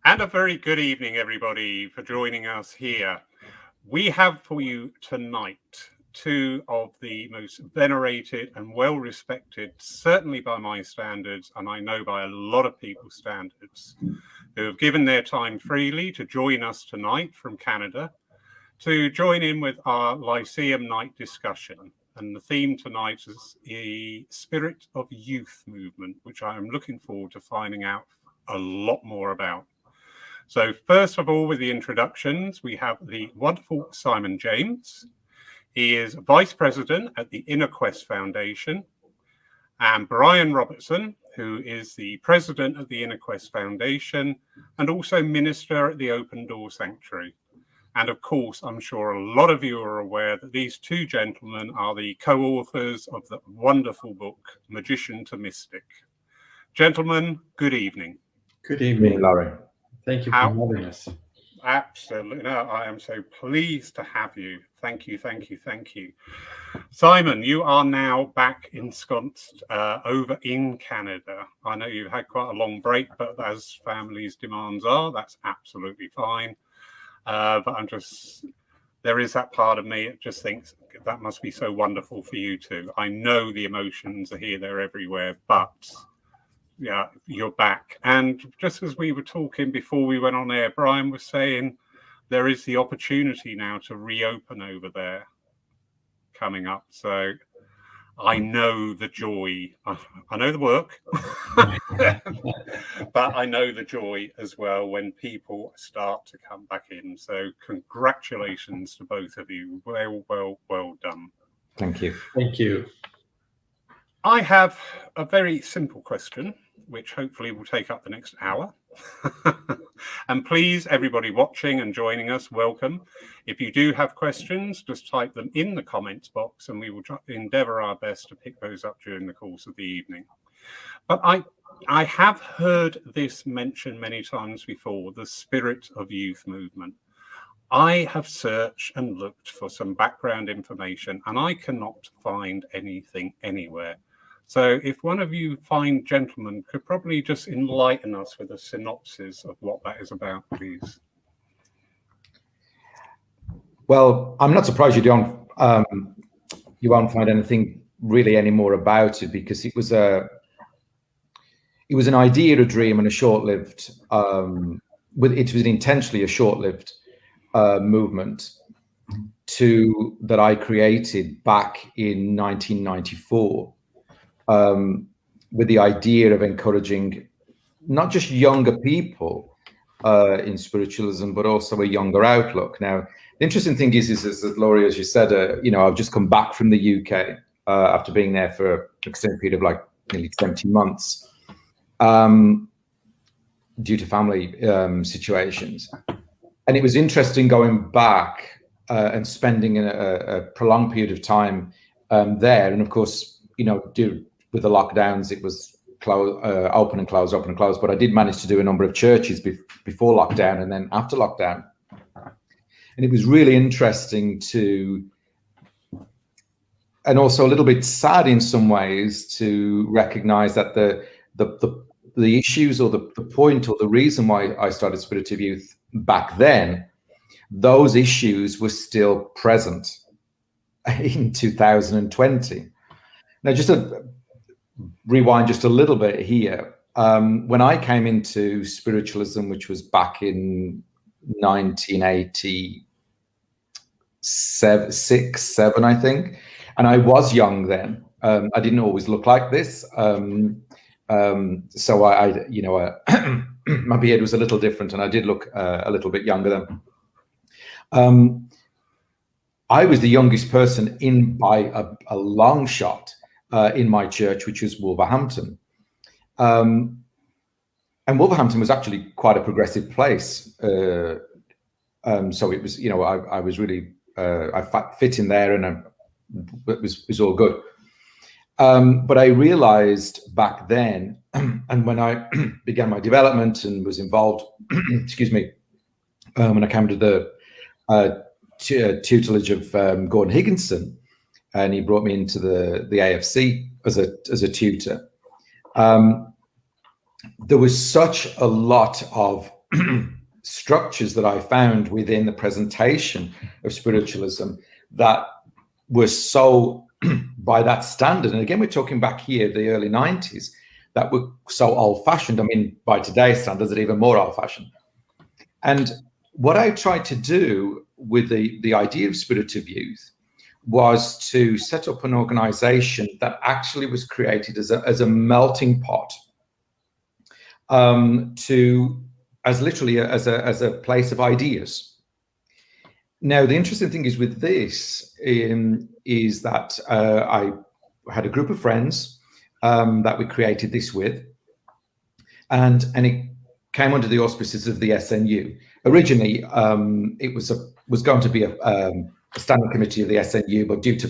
And a very good evening, everybody, for joining us here. We have for you tonight two of the most venerated and well-respected, certainly by my standards, and I know by a lot of people's standards, who have given their time freely to join us tonight from Canada, to join in with our Lyceum night discussion. And the theme tonight is the spirit of youth movement, which I am looking forward to finding out a lot more about. So first of all, with the introductions, we have the wonderful Simon James. He is Vice President at the Inner Quest Foundation, and Brian Robertson, who is the President of the Inner Quest Foundation and also Minister at the Open Door Sanctuary. And of course, I'm sure a lot of you are aware that these two gentlemen are the co-authors of the wonderful book, Magician to Mystic. Gentlemen, good evening. Good evening, Larry. Thank you for having us. Absolutely. No, I am so pleased to have you. Thank you, thank you, thank you. Simon, you are now back ensconced over in Canada. I know you've had quite a long break, but as families' demands are, that's absolutely fine. But there is that part of me that just thinks that must be so wonderful for you too. I know the emotions are here, they're everywhere, but yeah, you're back. And just as we were talking before we went on air, Brian was saying there is the opportunity now to reopen over there coming up. So I know the joy. I know the work, but I know the joy as well when people start to come back in. So congratulations to both of you. Well done. Thank you. Thank you. I have a very simple question, which hopefully will take up the next hour. And please, everybody watching and joining us, welcome. If you do have questions, just type them in the comments box and we will endeavour our best to pick those up during the course of the evening. But I have heard this mentioned many times before, the spirit of youth movement. I have searched and looked for some background information and I cannot find anything anywhere. So if one of you fine gentlemen could probably just enlighten us with a synopsis of what that is about, please. Well, I'm not surprised you won't find anything really any more about it, because it was an idea, a dream, and a short-lived. It was intentionally a short-lived movement that I created back in 1994. With the idea of encouraging not just younger people in spiritualism, but also a younger outlook. Now, the interesting thing is that, Laurie, as you said, I've just come back from the UK after being there for an extended period of like nearly 20 months due to family situations. And it was interesting going back and spending a prolonged period of time there. And of course, with the lockdowns, it was open and close, open and close. But I did manage to do a number of churches before lockdown and then after lockdown. And it was really interesting and also a little bit sad in some ways, to recognize that the issues or the point or the reason why I started Spirit of Youth back then, those issues were still present in 2020. Now, just to rewind just a little bit here, when I came into spiritualism, which was back in 1986, 7, I think, and I was young then. I didn't always look like this, so my beard was a little different, and I did look a little bit younger then. I was the youngest person in by a long shot. In my church, which was Wolverhampton. And Wolverhampton was actually quite a progressive place. So it was, I was really, I fit in there, and it was all good. But I realized back then, and when I began my development and was involved, excuse me, when I came to the tutelage of Gordon Higginson, and he brought me into the AFC as a tutor. There was such a lot of structures that I found within the presentation of spiritualism that were so by that standard. And again, we're talking back here, the early 90s, that were so old-fashioned. I mean, by today's standards, they're even more old-fashioned. And what I tried to do with the idea of spiritual youth was to set up an organization that actually was created as a melting pot, as a place of ideas. Now, the interesting thing is with this is that I had a group of friends that we created this with, and it came under the auspices of the SNU. Originally, it was going to be a standing committee of the SNU, but due to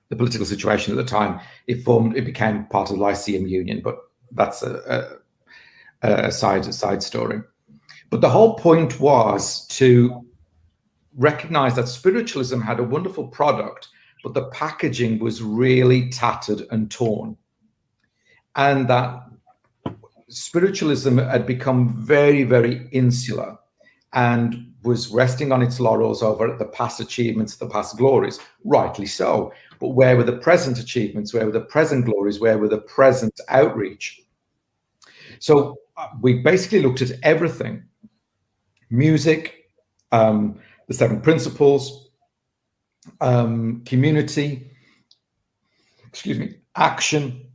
the political situation at the time, it became part of the Lyceum Union. But that's a side story. But the whole point was to recognize that spiritualism had a wonderful product, but the packaging was really tattered and torn, and that spiritualism had become very, very insular and was resting on its laurels over the past achievements, the past glories, rightly so. But where were the present achievements? Where were the present glories? Where were the present outreach? So we basically looked at everything: music, the 7 principles, community, action,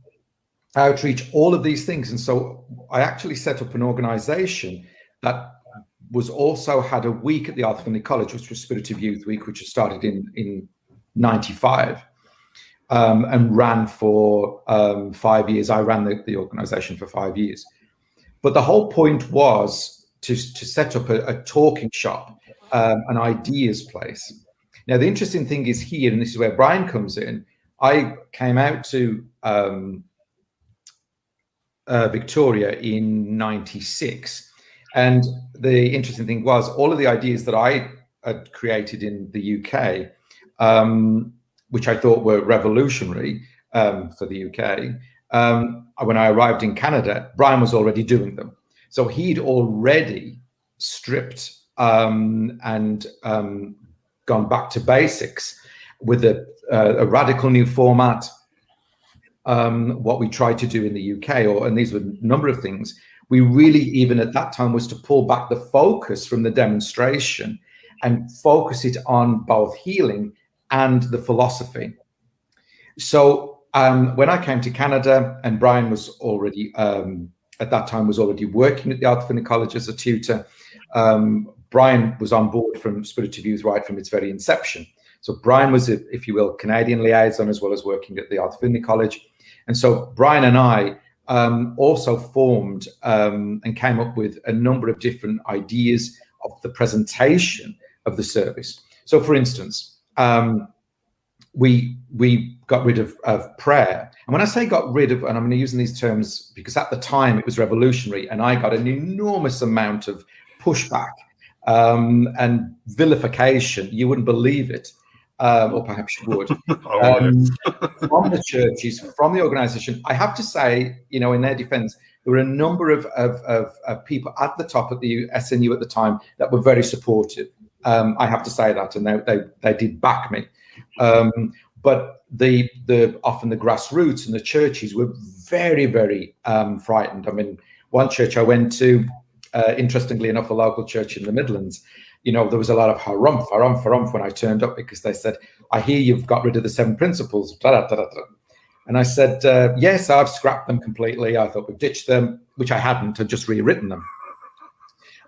outreach, all of these things. And so I actually set up an organization that was also had a week at the Arthur Findlay College, which was Spirit of Youth Week, which was started in 95 and ran for 5 years. I ran the organization for 5 years. But the whole point was to set up a talking shop, an ideas place. Now, the interesting thing is here, and this is where Brian comes in, I came out to Victoria in 96. And the interesting thing was all of the ideas that I had created in the UK, which I thought were revolutionary for the UK, when I arrived in Canada, Brian was already doing them. So he'd already stripped and gone back to basics with a radical new format. What we tried to do in the UK, and these were a number of things, we really, even at that time, was to pull back the focus from the demonstration and focus it on both healing and the philosophy. So when I came to Canada, and Brian was already, at that time, was already working at the Arthur Findlay College as a tutor, Brian was on board from Spirit of Youth right from its very inception. So Brian was, if you will, Canadian liaison, as well as working at the Arthur Findlay College. And so Brian and I also formed and came up with a number of different ideas of the presentation of the service. So, for instance, we got rid of prayer. And when I say got rid of, and I'm using these terms because at the time it was revolutionary, and I got an enormous amount of pushback and vilification. You wouldn't believe it. Or perhaps you would, from the churches, from the organization. I have to say, in their defense, there were a number of people at the top at the SNU at the time that were very supportive. I have to say that, and they did back me. But often the grassroots and the churches were very, very frightened. I mean, one church I went to, interestingly enough, a local church in the Midlands, there was a lot of harumph when I turned up, because they said, I hear you've got rid of the 7 principles. And I said, yes, I've scrapped them completely. I thought we've ditched them, which I hadn't, I'd just rewritten them.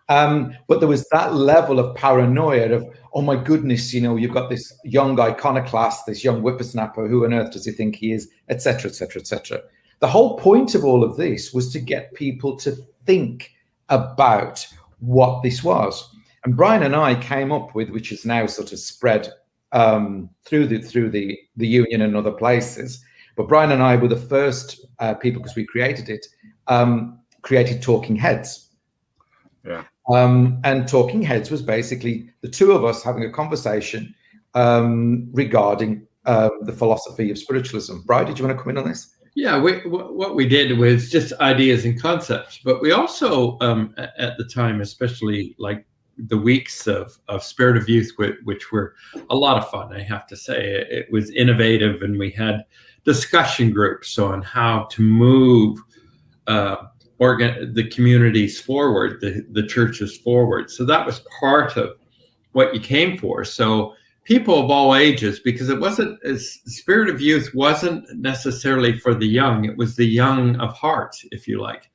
But there was that level of paranoia of, oh my goodness, you've got this young iconoclast, this young whippersnapper, who on earth does he think he is, etc., etc., etc. The whole point of all of this was to get people to think about what this was. And Brian and I came up with, which is now sort of spread through the union and other places. But Brian and I were the first people, because we created it, created Talking Heads. Yeah. And Talking Heads was basically the two of us having a conversation regarding the philosophy of spiritualism. Brian, did you want to come in on this? Yeah, what we did was just ideas and concepts, but we also, at the time, especially like the weeks of Spirit of Youth, which were a lot of fun, I have to say. It was innovative, and we had discussion groups on how to move the communities forward, the churches forward. So that was part of what you came for. So people of all ages, because it wasn't, Spirit of Youth wasn't necessarily for the young, it was the young of heart, if you like.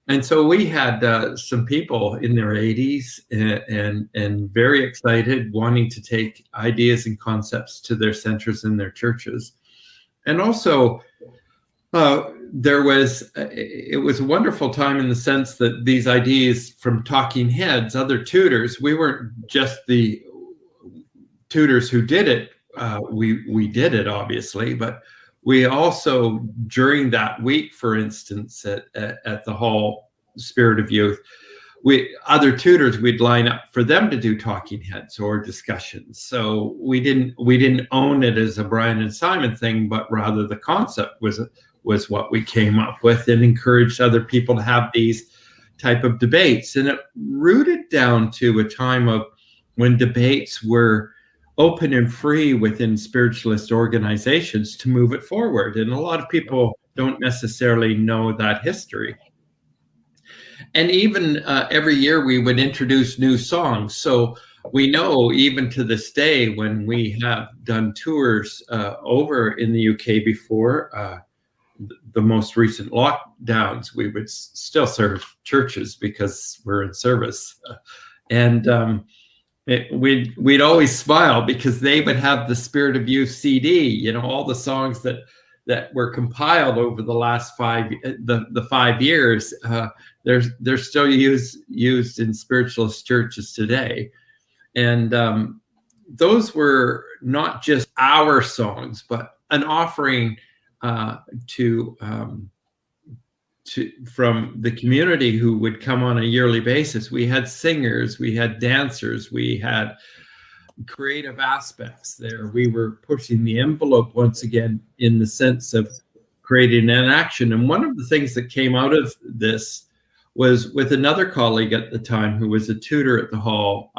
And so we had some people in their 80s and very excited, wanting to take ideas and concepts to their centers and their churches. And also, it was a wonderful time in the sense that these ideas from talking heads, other tutors, we weren't just the tutors who did it. We did it, obviously, but we also, during that week, for instance, at the Hall Spirit of Youth, other tutors, we'd line up for them to do talking heads or discussions. So we didn't own it as a Brian and Simon thing, but rather the concept was what we came up with, and encouraged other people to have these type of debates. And it rooted down to a time of when debates were open and free within spiritualist organizations to move it forward. And a lot of people don't necessarily know that history. And even every year we would introduce new songs. So we know even to this day, when we have done tours over in the UK before the most recent lockdowns, we would still serve churches because we're in service. And we'd always smile because they would have the Spirit of Youth CD, all the songs that were compiled over the last 5 years. They're still used in spiritualist churches today. And those were not just our songs, but an offering from the community who would come on a yearly basis. We had singers, we had dancers, we had creative aspects there. We were pushing the envelope once again in the sense of creating an action. And one of the things that came out of this was with another colleague at the time who was a tutor at the Hall,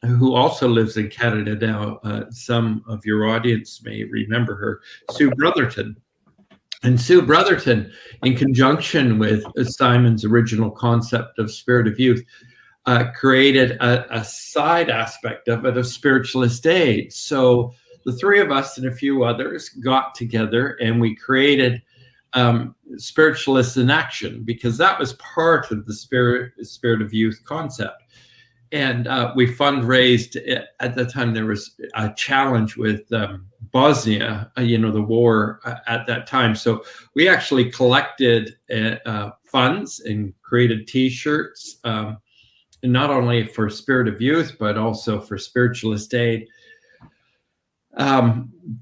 who also lives in Canada now. Some of your audience may remember her, Sue Brotherton. And Sue Brotherton, in conjunction with Simon's original concept of Spirit of Youth, created a side aspect of it of spiritualist aid. So the three of us and a few others got together and we created Spiritualists in Action, because that was part of the Spirit of Youth concept. And we fundraised. At the time, there was a challenge with Bosnia, the war at that time. So we actually collected funds and created T-shirts, not only for Spirit of Youth, but also for Spiritualist Aid,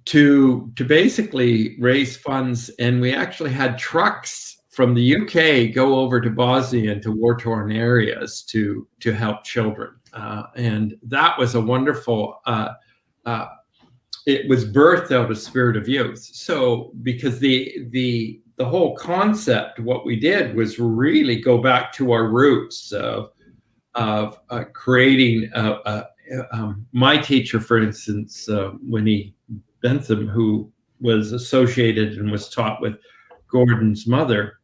to basically raise funds. And we actually had trucks from the UK go over to Bosnia and to war-torn areas to help children. And that was a wonderful, it was birthed out of Spirit of Youth. So because the whole concept, what we did was really go back to our roots of creating my teacher, for instance, Winnie Bentham, who was associated and was taught with Gordon's mother.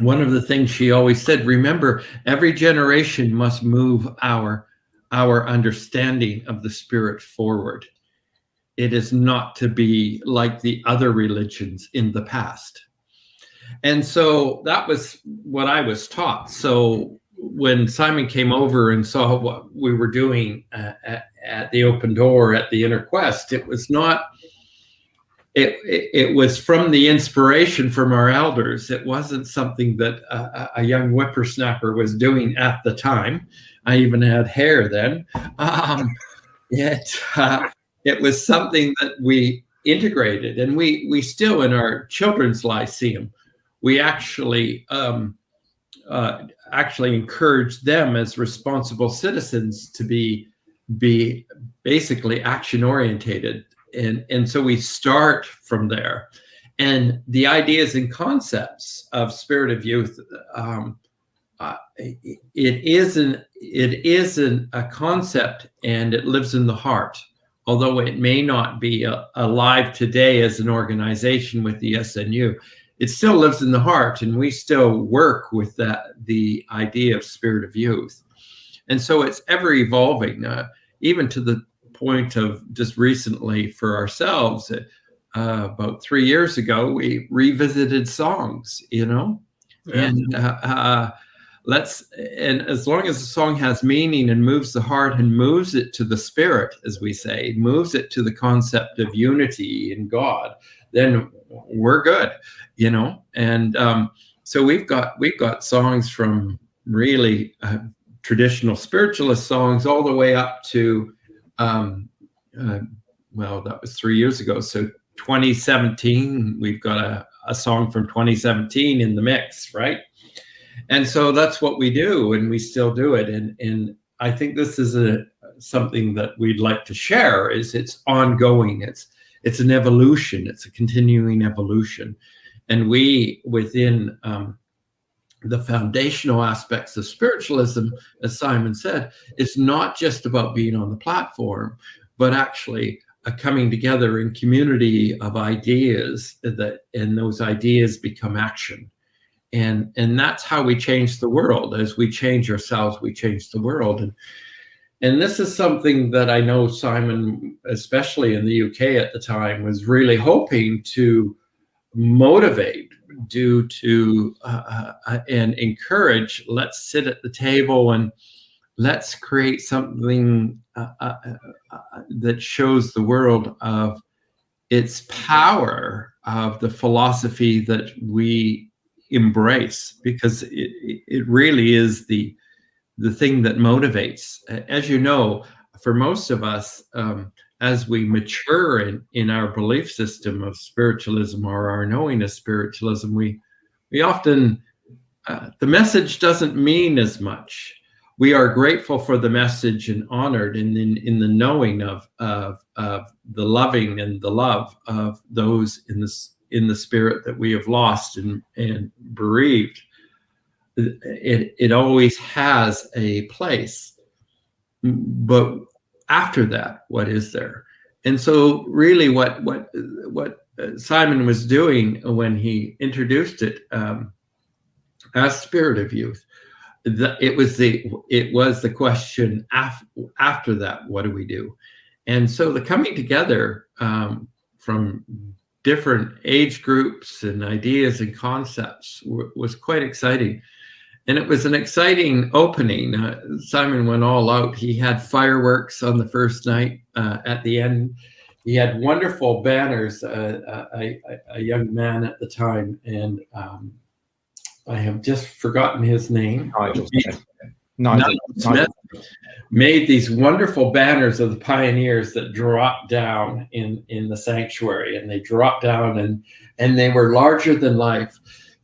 One of the things she always said, remember, every generation must move our understanding of the Spirit forward. It is not to be like the other religions in the past. And so that was what I was taught. So when Simon came over and saw what we were doing at the Open Door at the Inner Quest, it was not, it was from the inspiration from our elders. It wasn't something that a young whippersnapper was doing at the time. I even had hair then. It was something that we integrated, and we still, in our children's Lyceum, we actually encourage them as responsible citizens to be basically action orientated. And so we start from there. And the ideas and concepts of Spirit of Youth, it isn't a concept, and it lives in the heart. Although it may not be alive today as an organization with the SNU, it still lives in the heart, and we still work with the idea of Spirit of Youth. And so it's ever evolving, even to the point of just recently for ourselves, about 3 years ago, we revisited songs, and and as long as the song has meaning and moves the heart and moves it to the spirit, as we say, moves it to the concept of unity in God, then we're good, And so we've got songs from really traditional spiritualist songs all the way up to, well, that was 3 years ago. So 2017, we've got a song from 2017 in the mix, right? And so that's what we do, and we still do it. And I think this is something that we'd like to share. Is it's ongoing. It's an evolution. It's a continuing evolution. And we, within the foundational aspects of spiritualism, as Simon said, it's not just about being on the platform, but actually a coming together in community of ideas and those ideas become action. And that's how we change the world. As we change ourselves, we change the world. And this is something that I know Simon, especially in the UK at the time, was really hoping to motivate, and encourage. Let's sit at the table and let's create something that shows the world of its power, of the philosophy that we embrace, because it really is the thing that motivates. As you know, for most of us, as we mature in our belief system of spiritualism, or our knowing of spiritualism, we often, the message doesn't mean as much. We are grateful for the message and honored in the knowing of the loving and the love of those in the spirit that we have lost and bereaved. It always has a place, but after that, what is there? And so really what Simon was doing when he introduced it as Spirit of Youth, it was the question after that, what do we do? And so the coming together from different age groups and ideas and concepts was quite exciting. And it was an exciting opening. Simon went all out. He had fireworks on the first night. At the end, he had wonderful banners. A young man at the time, and I have just forgotten his name. Nigel Smith made these wonderful banners of the pioneers that dropped down in the sanctuary, and they dropped down and they were larger than life.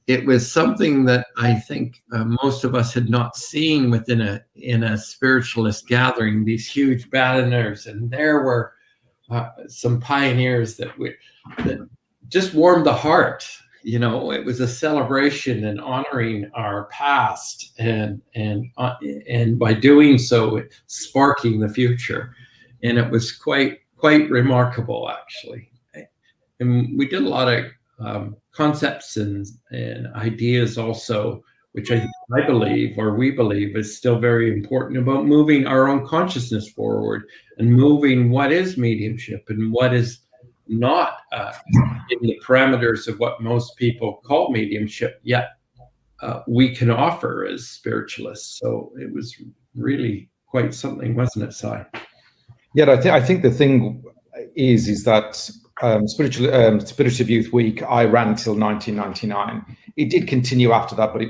It was something that I think most of us had not seen in a spiritualist gathering, these huge banners, and there were some pioneers that just warmed the heart. It was a celebration and honoring our past, and by doing so, sparking the future. And it was quite remarkable, actually. And we did a lot of concepts and ideas also, which I believe, or we believe, is still very important, about moving our own consciousness forward and moving what is mediumship and what is not in the parameters of what most people call mediumship, yet we can offer as spiritualists. So it was really quite something, wasn't it, Si? Yeah, I think the thing is that Spirit of Youth Week I ran till 1999. It did continue after that, but it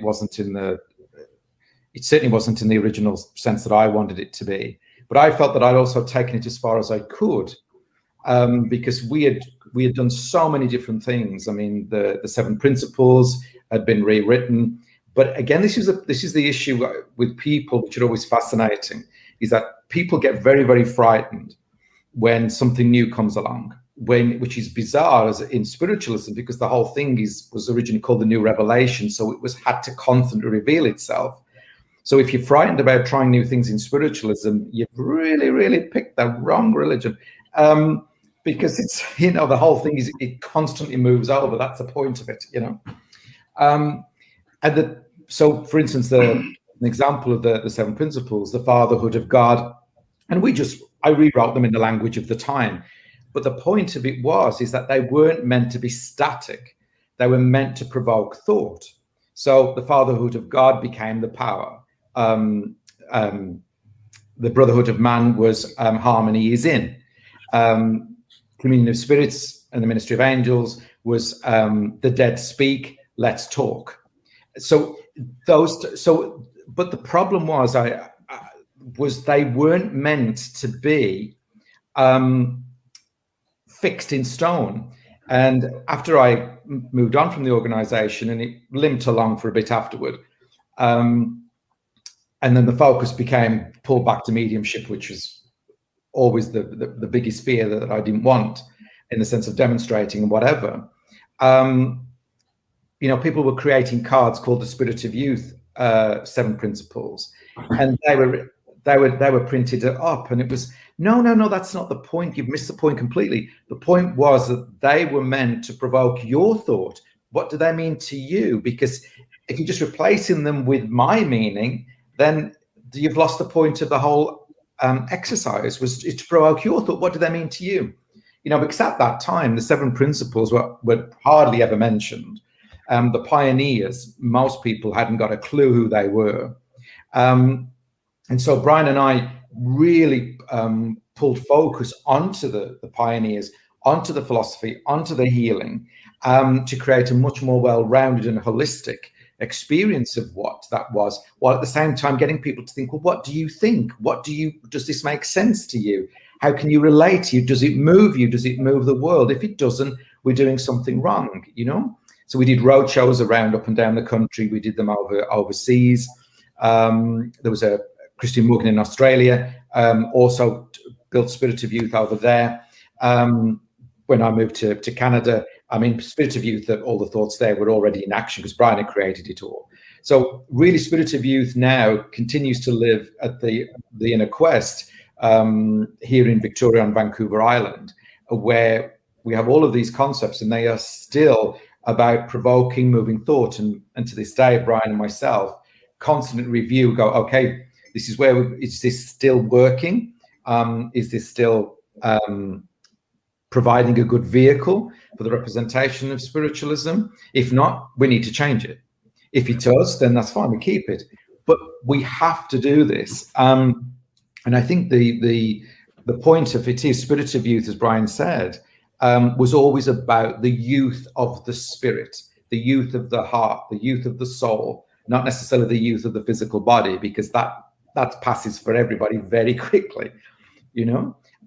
certainly wasn't in the original sense that I wanted it to be. But I felt that I'd also taken it as far as I could. Because we had done so many different things. I mean, the 7 principles had been rewritten, but again, this is the issue with people, which are always fascinating, is that people get very, very frightened when something new comes along. which is bizarre as in spiritualism, because the whole thing was originally called the New Revelation, so it had to constantly reveal itself. So if you're frightened about trying new things in spiritualism, you've really, really picked the wrong religion, because it's, the whole thing is it constantly moves over. That's the point of it, So, for instance, an example of the 7 principles, the fatherhood of God, and I rewrote them in the language of the time. But the point of it is that they weren't meant to be static. They were meant to provoke thought. So the fatherhood of God became the power. The brotherhood of man was harmony is in. Communion of spirits and the ministry of angels was the dead speak, let's talk. But the problem was they weren't meant to be fixed in stone. And after I moved on from the organization, and it limped along for a bit afterward, and then the focus became pulled back to mediumship, which was always the biggest fear that I didn't want, in the sense of demonstrating and whatever. People were creating cards called the Spirit of Youth 7 Principles, and they were printed up, and it was no, that's not the point. You've missed the point completely. The point was that they were meant to provoke your thought. What do they mean to you? Because if you're just replacing them with my meaning, then you've lost the point of the whole exercise, was to provoke your thought. What do they mean to you? Because at that time, the 7 principles were hardly ever mentioned. The pioneers, most people hadn't got a clue who they were. And so Brian and I really pulled focus onto the pioneers, onto the philosophy, onto the healing, to create a much more well-rounded and holistic experience of what that was, while at the same time getting people to think, well, what do you think? Does this make sense to you? How can you relate to you? Does it move you? Does it move the world? If it doesn't, we're doing something wrong, So we did road shows around up and down the country. We did them overseas. There was a Christian Morgan in Australia, also built Spirit of Youth over there. When I moved to Canada, Spirit of Youth, all the thoughts there were already in action because Brian had created it all. So really, Spirit of Youth now continues to live at the Inner Quest here in Victoria on Vancouver Island, where we have all of these concepts, and they are still about provoking, moving thought. And to this day, Brian and myself constantly review, go, okay, this is is this still working? Is this still providing a good vehicle for the representation of spiritualism? If not, we need to change it. If it does, then that's fine, we keep it. But we have to do this. And I think the point of it is Spirit of Youth, as Brian said, was always about the youth of the spirit, the youth of the heart, the youth of the soul, not necessarily the youth of the physical body, because that passes for everybody very quickly,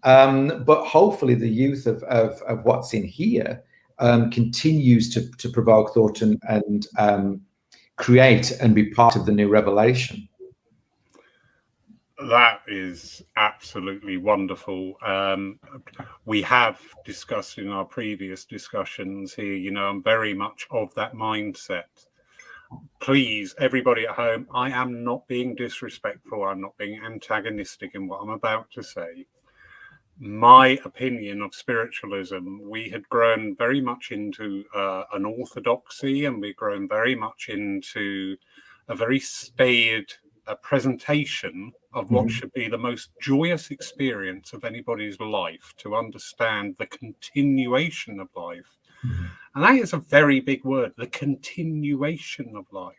but hopefully the youth of what's in here continues to provoke thought and create and be part of the new revelation. That is absolutely wonderful. We have discussed in our previous discussions here, I'm very much of that mindset. Please, everybody at home, I am not being disrespectful. I'm not being antagonistic in what I'm about to say. My opinion of spiritualism, we had grown very much into an orthodoxy, and we've grown very much into a very staid presentation of what should be the most joyous experience of anybody's life, to understand the continuation of life. And that is a very big word, the continuation of life.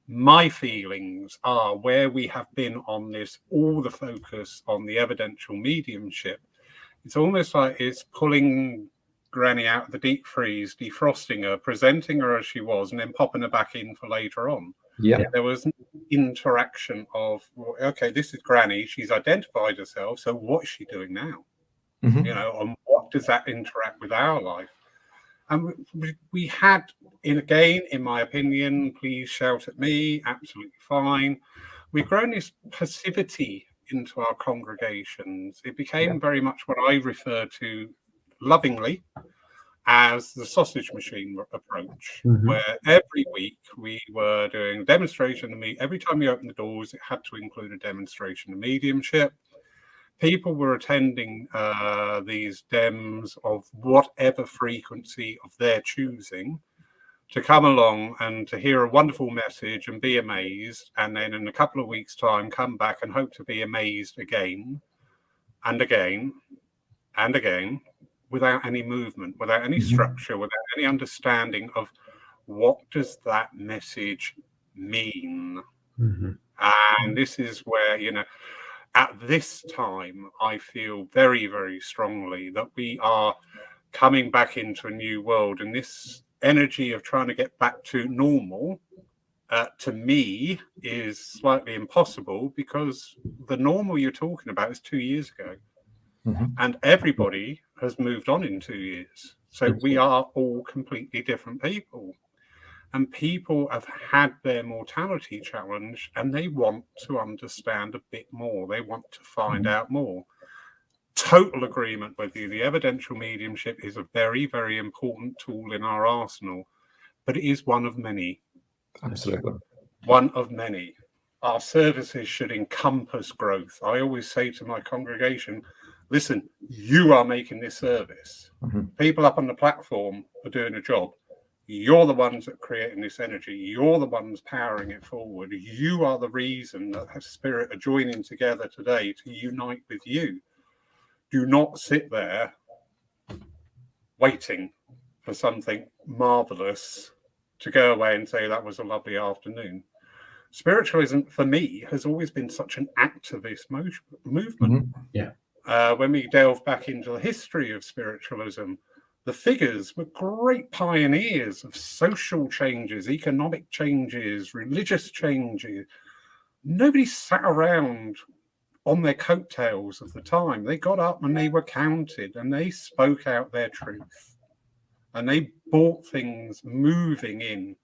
My feelings are, where we have been on this, all the focus on the evidential mediumship, it's almost like it's pulling Granny out of the deep freeze, defrosting her, presenting her as she was, and then popping her back in for later on. Yeah, there was an interaction of, well, okay, this is Granny, she's identified herself, so what is she doing now? And what does that interact with our life? And we had, again, in my opinion, please shout at me, absolutely fine, we've grown this passivity into our congregations. It became very much what I refer to lovingly as the sausage machine approach, Mhm. where every week we were doing demonstration of every time we opened the doors, it had to include a demonstration of mediumship. People were attending these dems of whatever frequency of their choosing to come along and to hear a wonderful message and be amazed, and then in a couple of weeks' time come back and hope to be amazed again and again and again, without any movement, without any structure, without any understanding of what does that message mean. And this is where, at this time, I feel very, very strongly that we are coming back into a new world, and this energy of trying to get back to normal, to me, is slightly impossible, because the normal you're talking about is 2 years ago. And everybody has moved on in 2 years. So we are all completely different people. And people have had their mortality challenge, and they want to understand a bit more. They want to find out more. Total agreement with you. The evidential mediumship is a very, very important tool in our arsenal, but it is one of many. Absolutely. One of many. Our services should encompass growth. I always say to my congregation, listen, you are making this service. People up on the platform are doing a job. You're the ones that are creating this energy. You're the ones powering it forward. You are the reason that Spirit are joining together today to unite with you. Do not sit there waiting for something marvelous to go away and say that was a lovely afternoon. Spiritualism, for me, has always been such an activist movement. When we delve back into the history of spiritualism, the figures were great pioneers of social changes, economic changes, religious changes. Nobody sat around on their coattails of the time. They got up and they were counted, and they spoke out their truth, and they brought things moving in.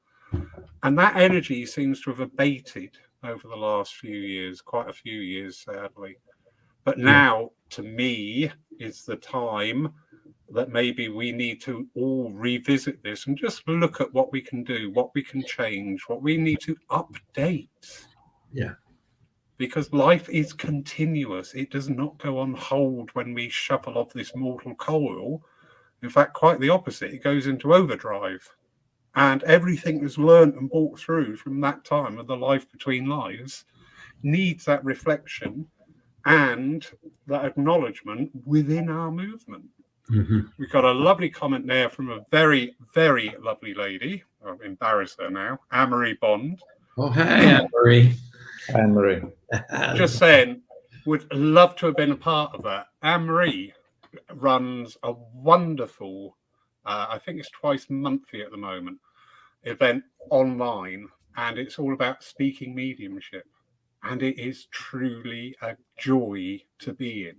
And that energy seems to have abated over the last few years, quite a few years, sadly. But now, to me, is the time that maybe we need to all revisit this and just look at what we can do, what we can change, what we need to update. Because life is continuous. It does not go on hold when we shuffle off this mortal coil. In fact, quite the opposite. It goes into overdrive. And everything that's learned and brought through from that time of the life between lives needs that reflection and that acknowledgement within our movement. We've got a lovely comment there from a very, very lovely lady. I'll embarrass her now. Anne-Marie Bond. Oh, hey, Anne-Marie. Anne-Marie. Just saying, would love to have been a part of that. Anne-Marie runs a wonderful, I think it's twice monthly at the moment, event online, and it's all about speaking mediumship. And it is truly a joy to be in.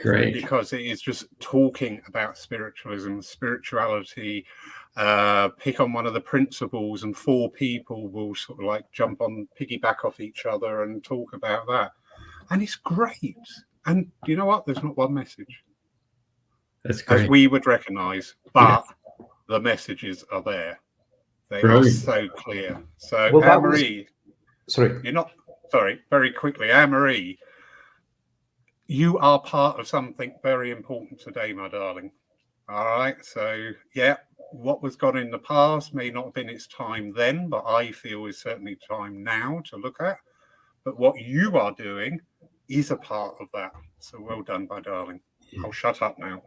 Great. Because it is just talking about spiritualism, spirituality, pick on one of the principles, and 4 people will sort of like jump on, piggyback off each other and talk about that. And it's great. And you know what? There's not one message. That's great. As we would recognize, but the messages are there. They are so clear. So, well, Anne-Marie, very quickly, Anne-Marie, you are part of something very important today, my darling. All right. So, what was gone in the past may not have been its time then, but I feel is certainly time now to look at. But what you are doing is a part of that. So well done, my darling. I'll shut up now.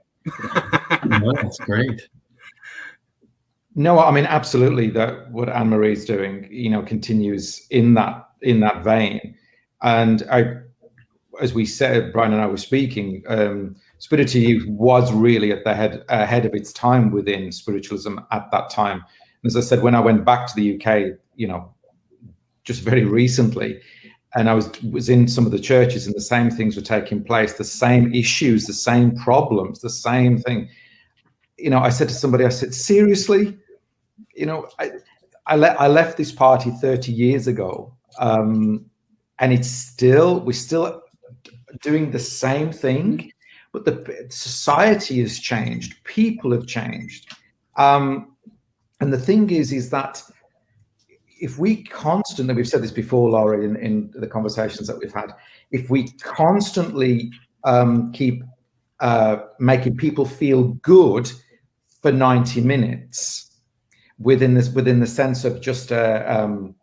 No, that's great. No, I mean, absolutely, that what Anne-Marie is doing, continues in that vein. And as we said, Brian and I were speaking, Spirit Youth was really at the ahead of its time within spiritualism at that time. And as I said, when I went back to the UK, just very recently, and I was in some of the churches, and the same things were taking place, the same issues, the same problems, the same thing. I said to somebody, I said, seriously, I left this party 30 years ago, and we're still doing the same thing, but the society has changed, people have changed. And the thing is that if we constantly, we've said this before, Laura, in the conversations that we've had, if we constantly keep making people feel good for 90 minutes within the sense of just a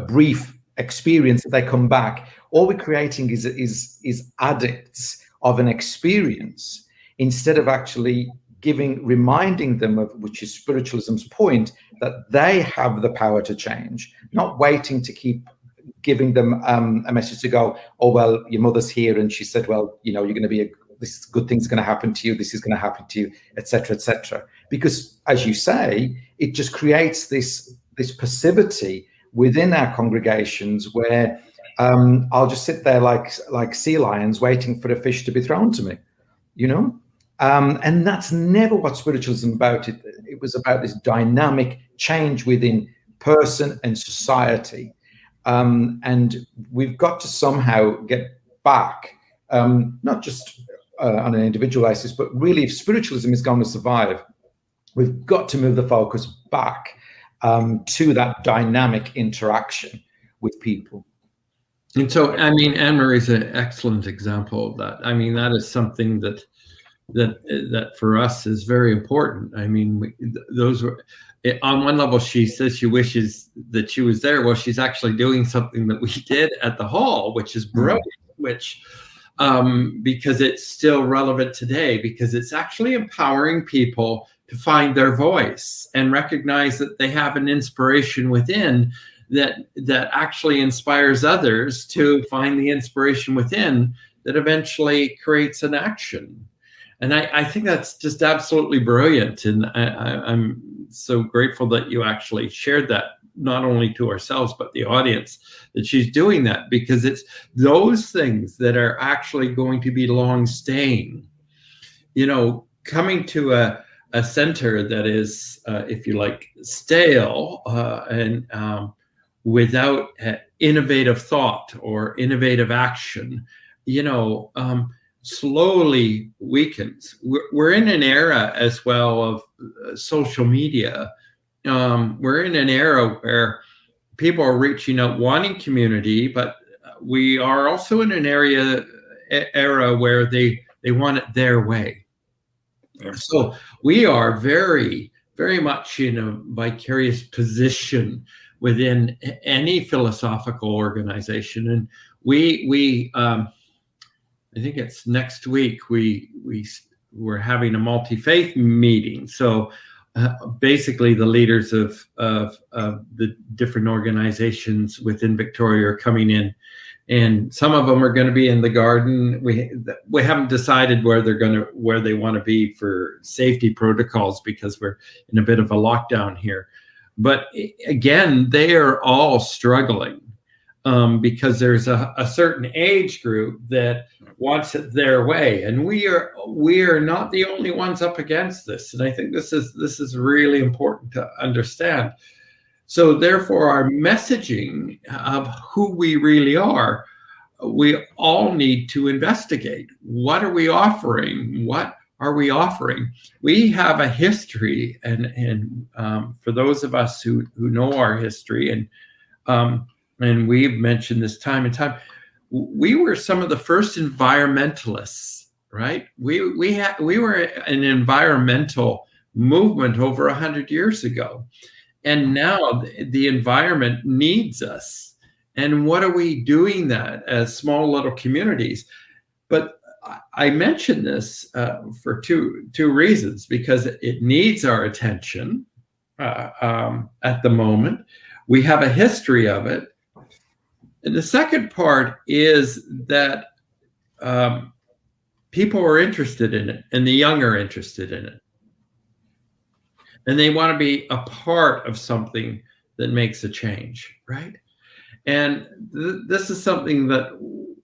brief experience that they come back, all we're creating is addicts of an experience, instead of actually reminding them of, which is spiritualism's point, that they have the power to change, not waiting to keep giving them a message to go, oh, well, your mother's here and she said, well, you know, you're going to be this good thing's going to happen to you, this is going to happen to you, etc., etc. Because, as you say, it just creates this passivity within our congregations where I'll just sit there like sea lions waiting for a fish to be thrown to me, you know. And that's never what spiritualism is about. It was about this dynamic change within person and society. And we've got to somehow get back, not just on an individual basis, but really, if spiritualism is going to survive, we've got to move the focus back to that dynamic interaction with people. And so, I mean, Anne-Marie's an excellent example of that. I mean, that is something that for us is very important. I mean, those were, on one level, she says she wishes that she was there. Well, she's actually doing something that we did at the hall, which is brilliant, which because it's still relevant today, because it's actually empowering people to find their voice and recognize that they have an inspiration within that actually inspires others to find the inspiration within that eventually creates an action. And I think that's just absolutely brilliant. And I'm so grateful that you actually shared that, not only to ourselves, but the audience, that she's doing that, because it's those things that are actually going to be long staying. You know, coming to a center that is, if you like, stale and without innovative thought or innovative action, you know, slowly weakens. We're in an era as well of social media. We're in an era where people are reaching out wanting community, but we are also in an era where they want it their way. Yeah. So we are very, very much in a vicarious position within any philosophical organization. And we I think it's next week, we're having a multi-faith meeting. So basically the leaders of the different organizations within Victoria are coming in, and some of them are going to be in the garden. We haven't decided where they want to be for safety protocols, because we're in a bit of a lockdown here. But again, they are all struggling because there's a certain age group that wants it their way, and we are not the only ones up against this. And I think this is really important to understand. So therefore, our messaging of who we really are, we all need to investigate. What are we offering? What are we offering? We have a history, and for those of us who know our history, and we've mentioned this time and time, we were some of the first environmentalists, right? We were an environmental movement over 100 years ago. And now the environment needs us. And what are we doing that as small little communities? But I mention this for two reasons, because it needs our attention at the moment. We have a history of it. And the second part is that people are interested in it, and the young are interested in it. And they want to be a part of something that makes a change, right? And this is something that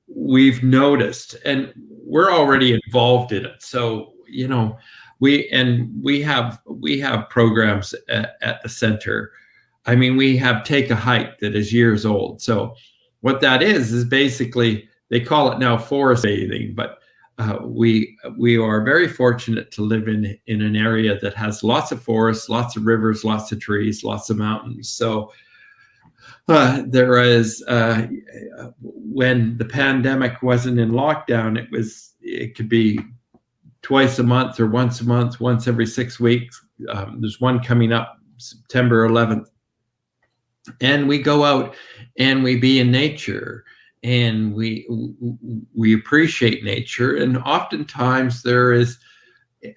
we've noticed, and we're already involved in it. So, you know, we have programs at the center. I mean, we have Take a Hike that is years old. So what that is basically, they call it now forest bathing, but we are very fortunate to live in an area that has lots of forests, lots of rivers, lots of trees, lots of mountains. So there is when the pandemic wasn't in lockdown, it could be twice a month or once a month, once every 6 weeks. There's one coming up September 11th, and we go out and we be in nature. And we appreciate nature, and oftentimes there is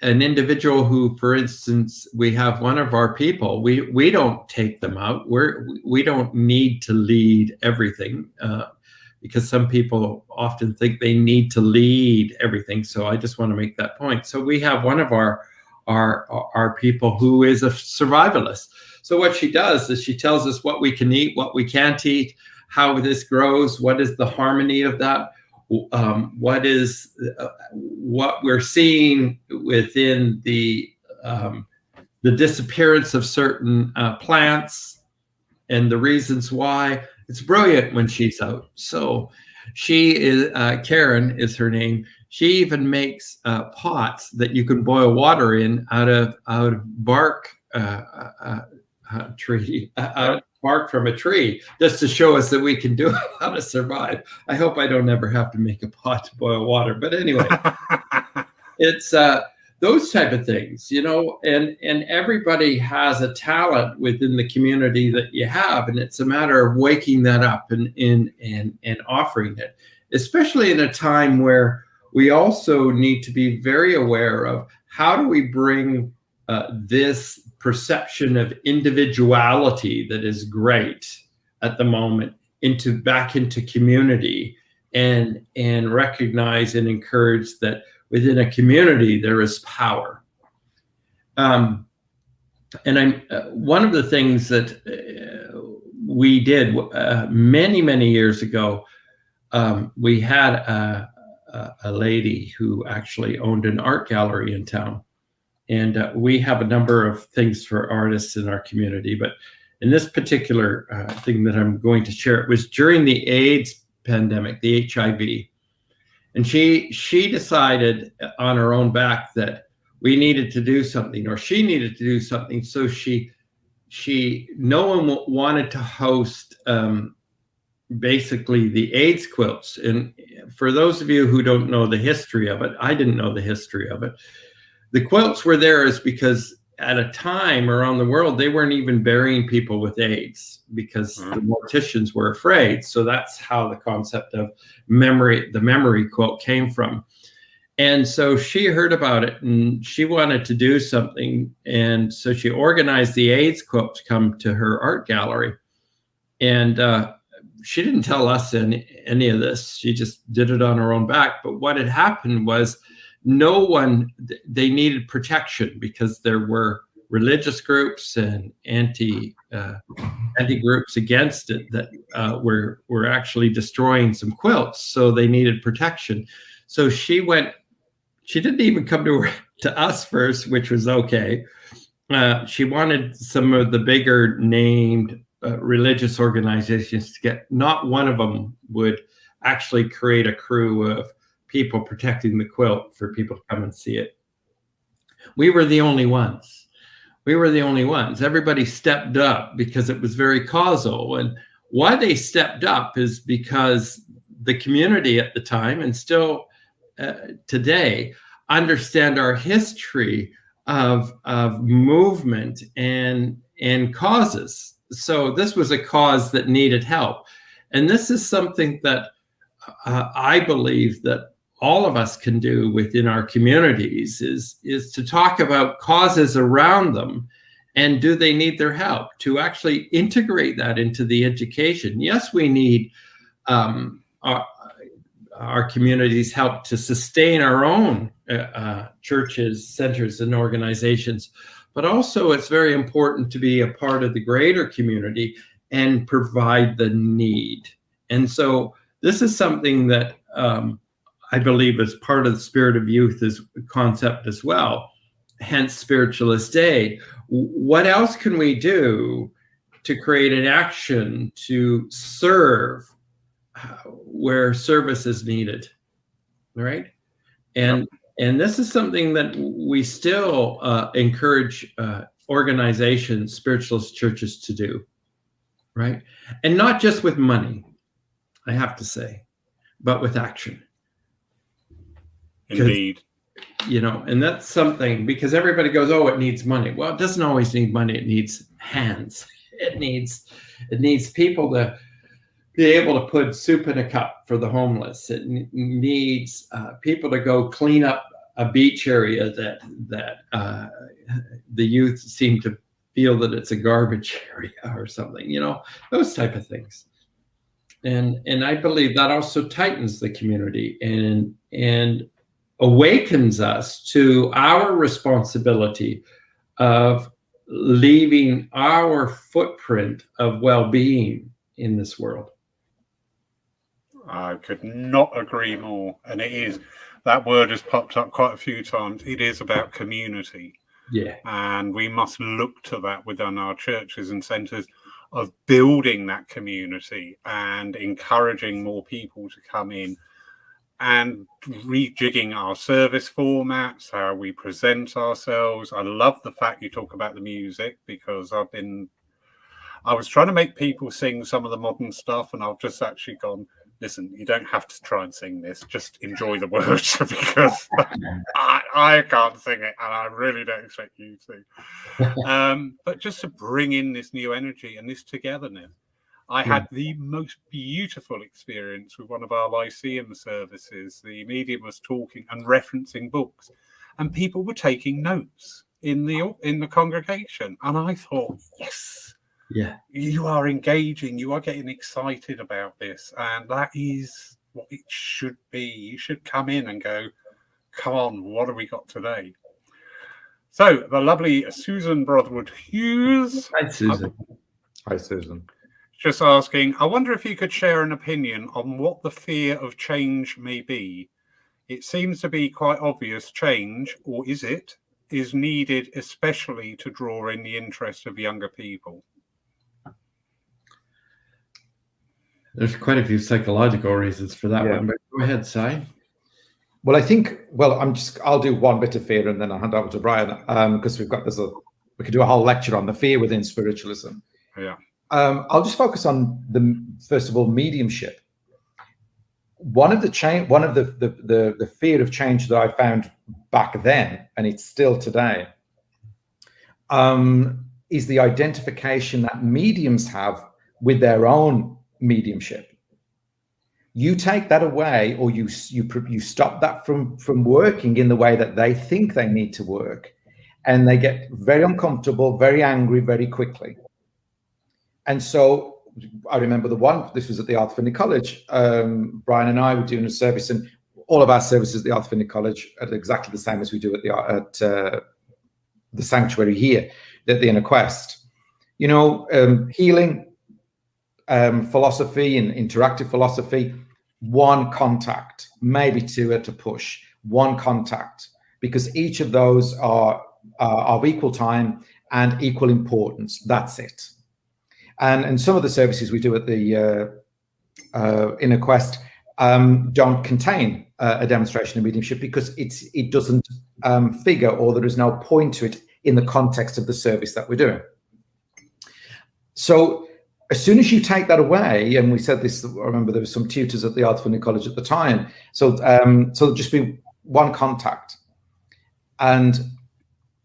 an individual who, for instance, we have one of our people. We don't take them out. We don't need to lead everything, because some people often think they need to lead everything. So I just want to make that point. So we have one of our people who is a survivalist. So what she does is she tells us what we can eat, what we can't eat, how this grows, what is the harmony of that, what we're seeing within the disappearance of certain plants and the reasons why. It's brilliant when she's out. So she is, Karen is her name. She even makes pots that you can boil water in out of bark tree. Bark from a tree, just to show us that we can do how to survive. I hope I don't ever have to make a pot to boil water. But anyway, it's those type of things, and everybody has a talent within the community that you have. And it's a matter of waking that up and offering it, especially in a time where we also need to be very aware of how do we bring this perception of individuality that is great at the moment back into community, and recognize and encourage that within a community there is power. And I'm one of the things that we did many years ago. We had a lady who actually owned an art gallery in town. And we have a number of things for artists in our community. But in this particular thing that I'm going to share, it was during the AIDS pandemic, the HIV. And she decided on her own back that we needed to do something, or she needed to do something. So no one wanted to host basically the AIDS quilts. And for those of you who don't know the history of it, I didn't know the history of it. The quilts were there is because at a time around the world, they weren't even burying people with AIDS because the morticians were afraid. So that's how the concept of the memory quilt came from. And so she heard about it and she wanted to do something. And so she organized the AIDS quilt to come to her art gallery. And she didn't tell us any of this. She just did it on her own back. But what had happened was, they needed protection because there were religious groups and anti groups against it that were actually destroying some quilts. So they needed protection. So she didn't even come to us first, which was okay. She wanted some of the bigger named religious organizations to get. Not one of them would actually create a crew of people protecting the quilt for people to come and see it. We were the only ones. Everybody stepped up because it was very causal. And why they stepped up is because the community at the time, and still today, understand our history of movement and causes. So this was a cause that needed help. And this is something that I believe that all of us can do within our communities is to talk about causes around them, and do they need their help to actually integrate that into the education. Yes, we need our community's help to sustain our own churches, centers, and organizations, but also it's very important to be a part of the greater community and provide the need. And so this is something that I believe is part of the Spirit of Youth is concept as well, hence Spiritualist Day. What else can we do to create an action to serve where service is needed, right? And this is something that we still encourage organizations, spiritualist churches to do, right? And not just with money, I have to say, but with action. Indeed. And that's something, because everybody goes, oh, it needs money. Well, it doesn't always need money. It needs hands. It needs people to be able to put soup in a cup for the homeless. It needs people to go clean up a beach area that the youth seem to feel that it's a garbage area or something, those type of things. And I believe that also tightens the community and awakens us to our responsibility of leaving our footprint of well-being in this world. I could not agree more. And it is, that word has popped up quite a few times. It is about community. Yeah. And we must look to that within our churches and centres, of building that community and encouraging more people to come in, and rejigging our service formats, how we present ourselves. I love the fact you talk about the music, because I was trying to make people sing some of the modern stuff, and I've just actually gone, listen, you don't have to try and sing this, just enjoy the words, because I can't sing it, and I really don't expect you to. But just to bring in this new energy and this togetherness. I had the most beautiful experience with one of our Lyceum services. The medium was talking and referencing books, and people were taking notes in the congregation. And I thought, yes, you are engaging, you are getting excited about this, and that is what it should be. You should come in and go, come on, what have we got today? So the lovely Susan Brotherwood Hughes. Hi, Susan. Hi, Susan. Just asking, I wonder if you could share an opinion on what the fear of change may be. It seems to be quite obvious change, or is needed, especially to draw in the interest of younger people. There's quite a few psychological reasons for that one, but go ahead, Si. Well, I think, I'll do one bit of fear and then I'll hand over to Brian, because we could do a whole lecture on the fear within spiritualism. Yeah. I'll just focus on first of all, mediumship. One of the fear of change that I found back then, and it's still today, is the identification that mediums have with their own mediumship. You take that away, or you stop that from working in the way that they think they need to work, and they get very uncomfortable, very angry, very quickly. And so I remember this was at the Arthur Finney College. Brian and I were doing a service, and all of our services at the Arthur Finney College are exactly the same as we do at the sanctuary here, at the Inner Quest. Healing philosophy and interactive philosophy, one contact, maybe two at a push, one contact, because each of those are of equal time and equal importance. That's it. And some of the services we do at the Inner Quest don't contain a demonstration of mediumship, because it doesn't figure, or there is no point to it in the context of the service that we're doing. So as soon as you take that away, and we said this, I remember there were some tutors at the Arthur Finney College at the time, so there'll just be one contact. And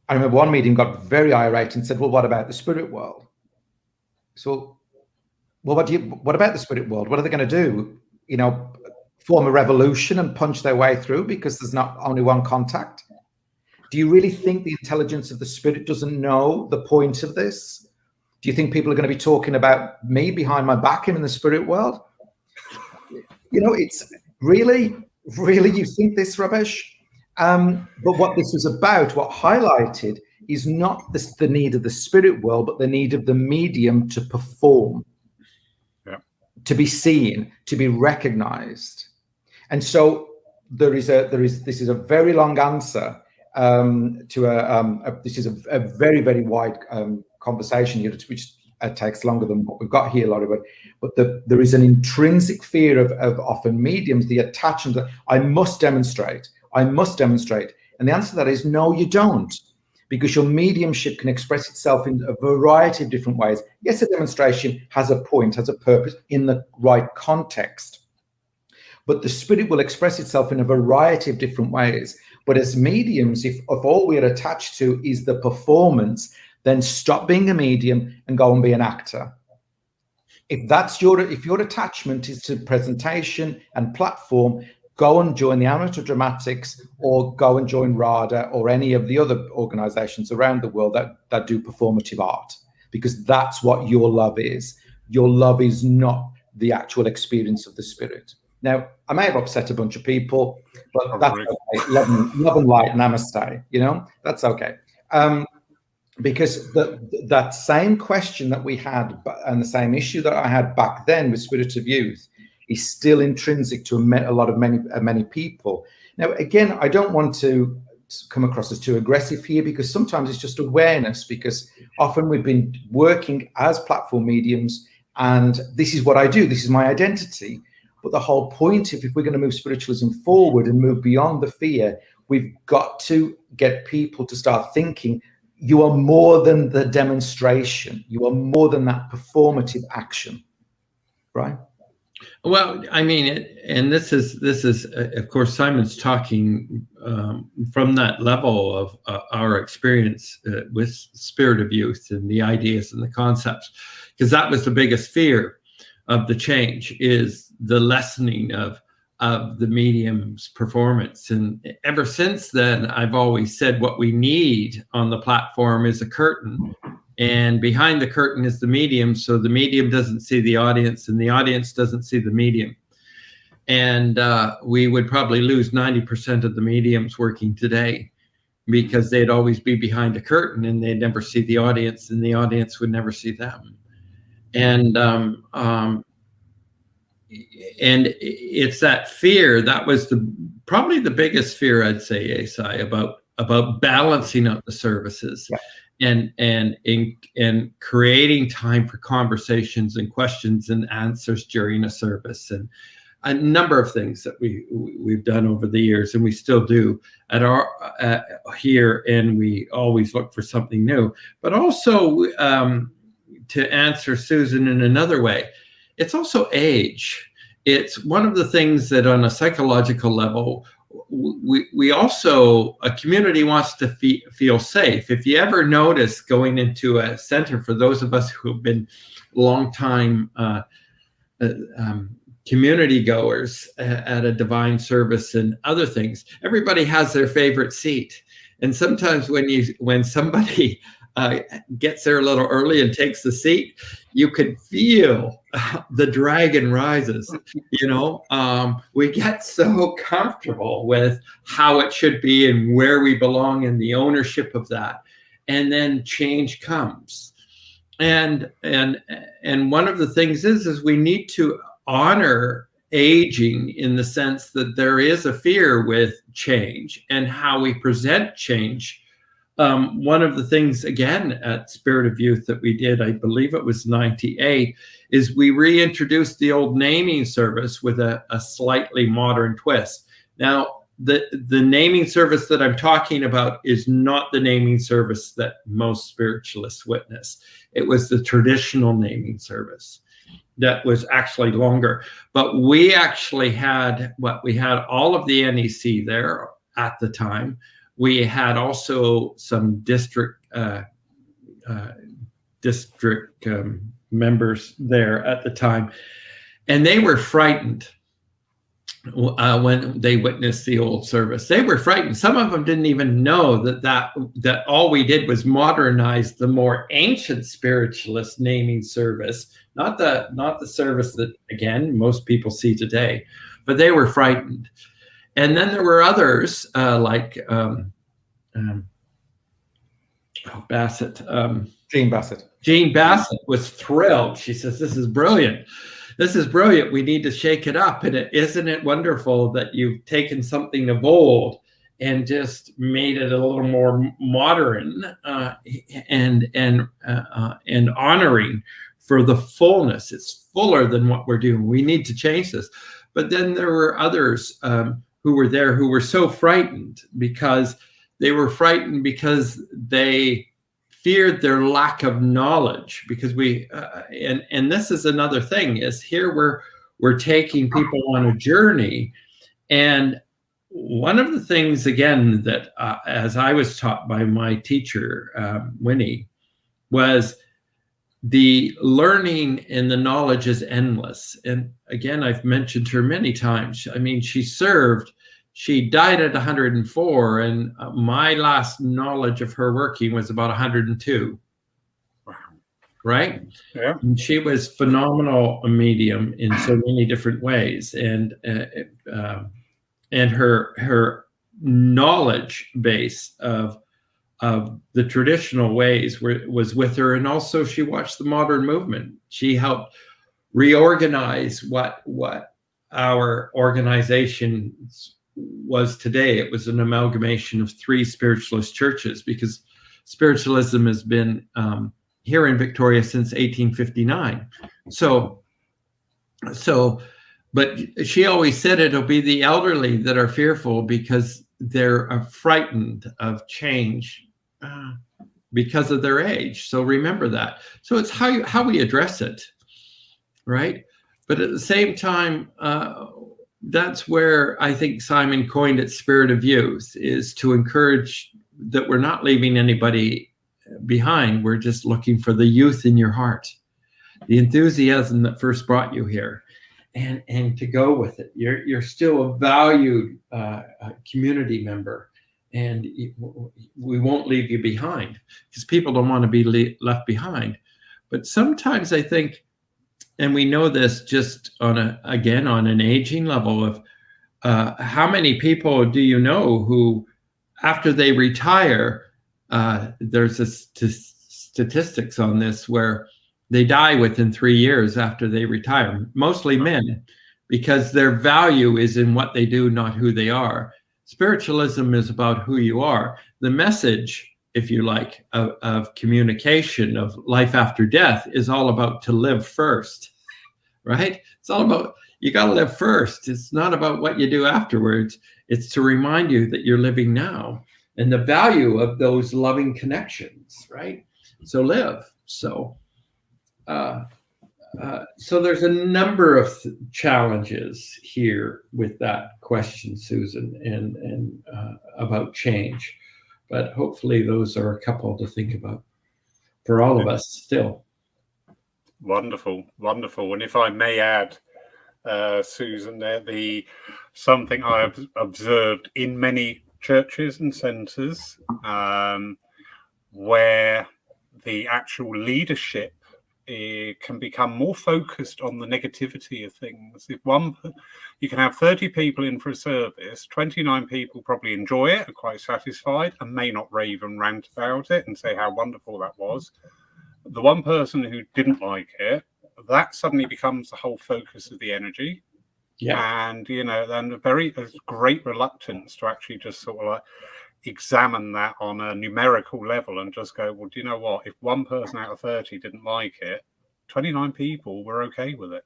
I remember one meeting got very irate and said, well, what about the spirit world? So, well, what about the spirit world? What are they going to do? Form a revolution and punch their way through because there's not only one contact? Do you really think the intelligence of the spirit doesn't know the point of this? Do you think people are going to be talking about me behind my back in the spirit world? It's really, you think this rubbish? But what this was about, what highlighted, is not the need of the spirit world, but the need of the medium to perform, to be seen, to be recognized. And so this is a very long answer this is a very, very wide conversation here, which takes longer than what we've got here, Laurie. But there is an intrinsic fear of often mediums, the attachment that I must demonstrate, I must demonstrate. And the answer to that is no, you don't. Because your mediumship can express itself in a variety of different ways. Yes, a demonstration has a point, has a purpose in the right context. But the spirit will express itself in a variety of different ways. But as mediums, if all we're attached to is the performance, then stop being a medium and go and be an actor. If your attachment is to presentation and platform, go and join the Amateur Dramatics, or go and join RADA or any of the other organizations around the world that do performative art, because that's what your love is. Your love is not the actual experience of the spirit. Now, I may have upset a bunch of people, but that's okay. Love and light, namaste, that's okay. Because that same question that we had and the same issue that I had back then with Spirit of Youth is still intrinsic to many people. Now, again, I don't want to come across as too aggressive here, because sometimes it's just awareness, because often we've been working as platform mediums and this is what I do, this is my identity. But the whole point, if we're going to move spiritualism forward and move beyond the fear, we've got to get people to start thinking, you are more than the demonstration. You are more than that performative action, right? Well, I mean, and this is of course, Simon's talking from that level of our experience with Spirit of Youth and the ideas and the concepts, because that was the biggest fear of the change, is the lessening of the medium's performance. And ever since then, I've always said what we need on the platform is a curtain, and behind the curtain is the medium, so the medium doesn't see the audience and the audience doesn't see the medium. And we would probably lose 90% of the mediums working today, because they'd always be behind a curtain and they'd never see the audience and the audience would never see them. And it's that fear that was probably the biggest fear, I'd say, Asai, about balancing out the services. Yeah. and creating time for conversations and questions and answers during a service, and a number of things that we've done over the years, and we still do at our here, and we always look for something new. But also, to answer Susan in another way, it's also age. It's one of the things that on a psychological level, we also, a community wants to feel safe. If you ever notice going into a center, for those of us who have been long time community goers at a divine service and other things, everybody has their favorite seat. And sometimes when somebody gets there a little early and takes the seat, you can feel the dragon rises. We get so comfortable with how it should be and where we belong and the ownership of that, and then change comes. And one of the things is we need to honor aging, in the sense that there is a fear with change and how we present change. One of the things, again, at Spirit of Youth that we did, I believe it was 98, is we reintroduced the old naming service with a slightly modern twist. Now, the naming service that I'm talking about is not the naming service that most spiritualists witness. It was the traditional naming service that was actually longer. But we actually had all of the NEC there at the time. We had also some district members there at the time, and they were frightened when they witnessed the old service. They were frightened. Some of them didn't even know that all we did was modernize the more ancient spiritualist naming service, not the service that, again, most people see today. But they were frightened. And then there were others like Bassett. Jean Bassett. Jean Bassett was thrilled. She says, "This is brilliant. This is brilliant. We need to shake it up. And isn't it wonderful that you've taken something of old and just made it a little more modern and honoring for the fullness. It's fuller than what we're doing. We need to change this." But then there were others who were there who were so frightened because they feared their lack of knowledge, because and this is another thing, is here we're taking people on a journey. And one of the things, again, that as I was taught by my teacher, Winnie, was the learning and the knowledge is endless. And again, I've mentioned her many times. I mean, she died at 104, and my last knowledge of her working was about 102. Wow. Right? Yeah. And she was phenomenal, a medium in so many different ways. And her knowledge base of the traditional ways was with her. And also she watched the modern movement. She helped reorganize what our organization was today. It was an amalgamation of 3 spiritualist churches, because spiritualism has been here in Victoria since 1859. But she always said it'll be the elderly that are fearful because they're frightened of change because of their age. So remember that. So it's how we address it, right? But at the same time, that's where I think Simon coined it, spirit of youth, is to encourage that we're not leaving anybody behind. We're just looking for the youth in your heart, the enthusiasm that first brought you here, and to go with it. You're still a valued community member, and we won't leave you behind, because people don't want to be left behind. But sometimes I think, and we know this just on an aging level, of how many people do you know who, after they retire, there's a statistics on this, where they die within 3 years after they retire, mostly men, because their value is in what they do, not who they are. Spiritualism is about who you are. The message, if you like, of communication, of life after death, is all about to live first, right? It's all about, you got to live first. It's not about what you do afterwards. It's to remind you that you're living now and the value of those loving connections, right? So live. So there's a number of challenges here with that question, Susan, and about change. But hopefully those are a couple to think about for all of us still. Wonderful, wonderful. And if I may add, Susan, something I've observed in many churches and centres, where the actual leadership can become more focused on the negativity of things. You can have 30 people in for a service, 29 people probably enjoy it, are quite satisfied, and may not rave and rant about it and say how wonderful that was. The one person who didn't like it, that suddenly becomes the whole focus of the energy. Yeah. And, then a great reluctance to actually just sort of like examine that on a numerical level and just go, well, do you know what? If one person out of 30 didn't like it, 29 people were okay with it.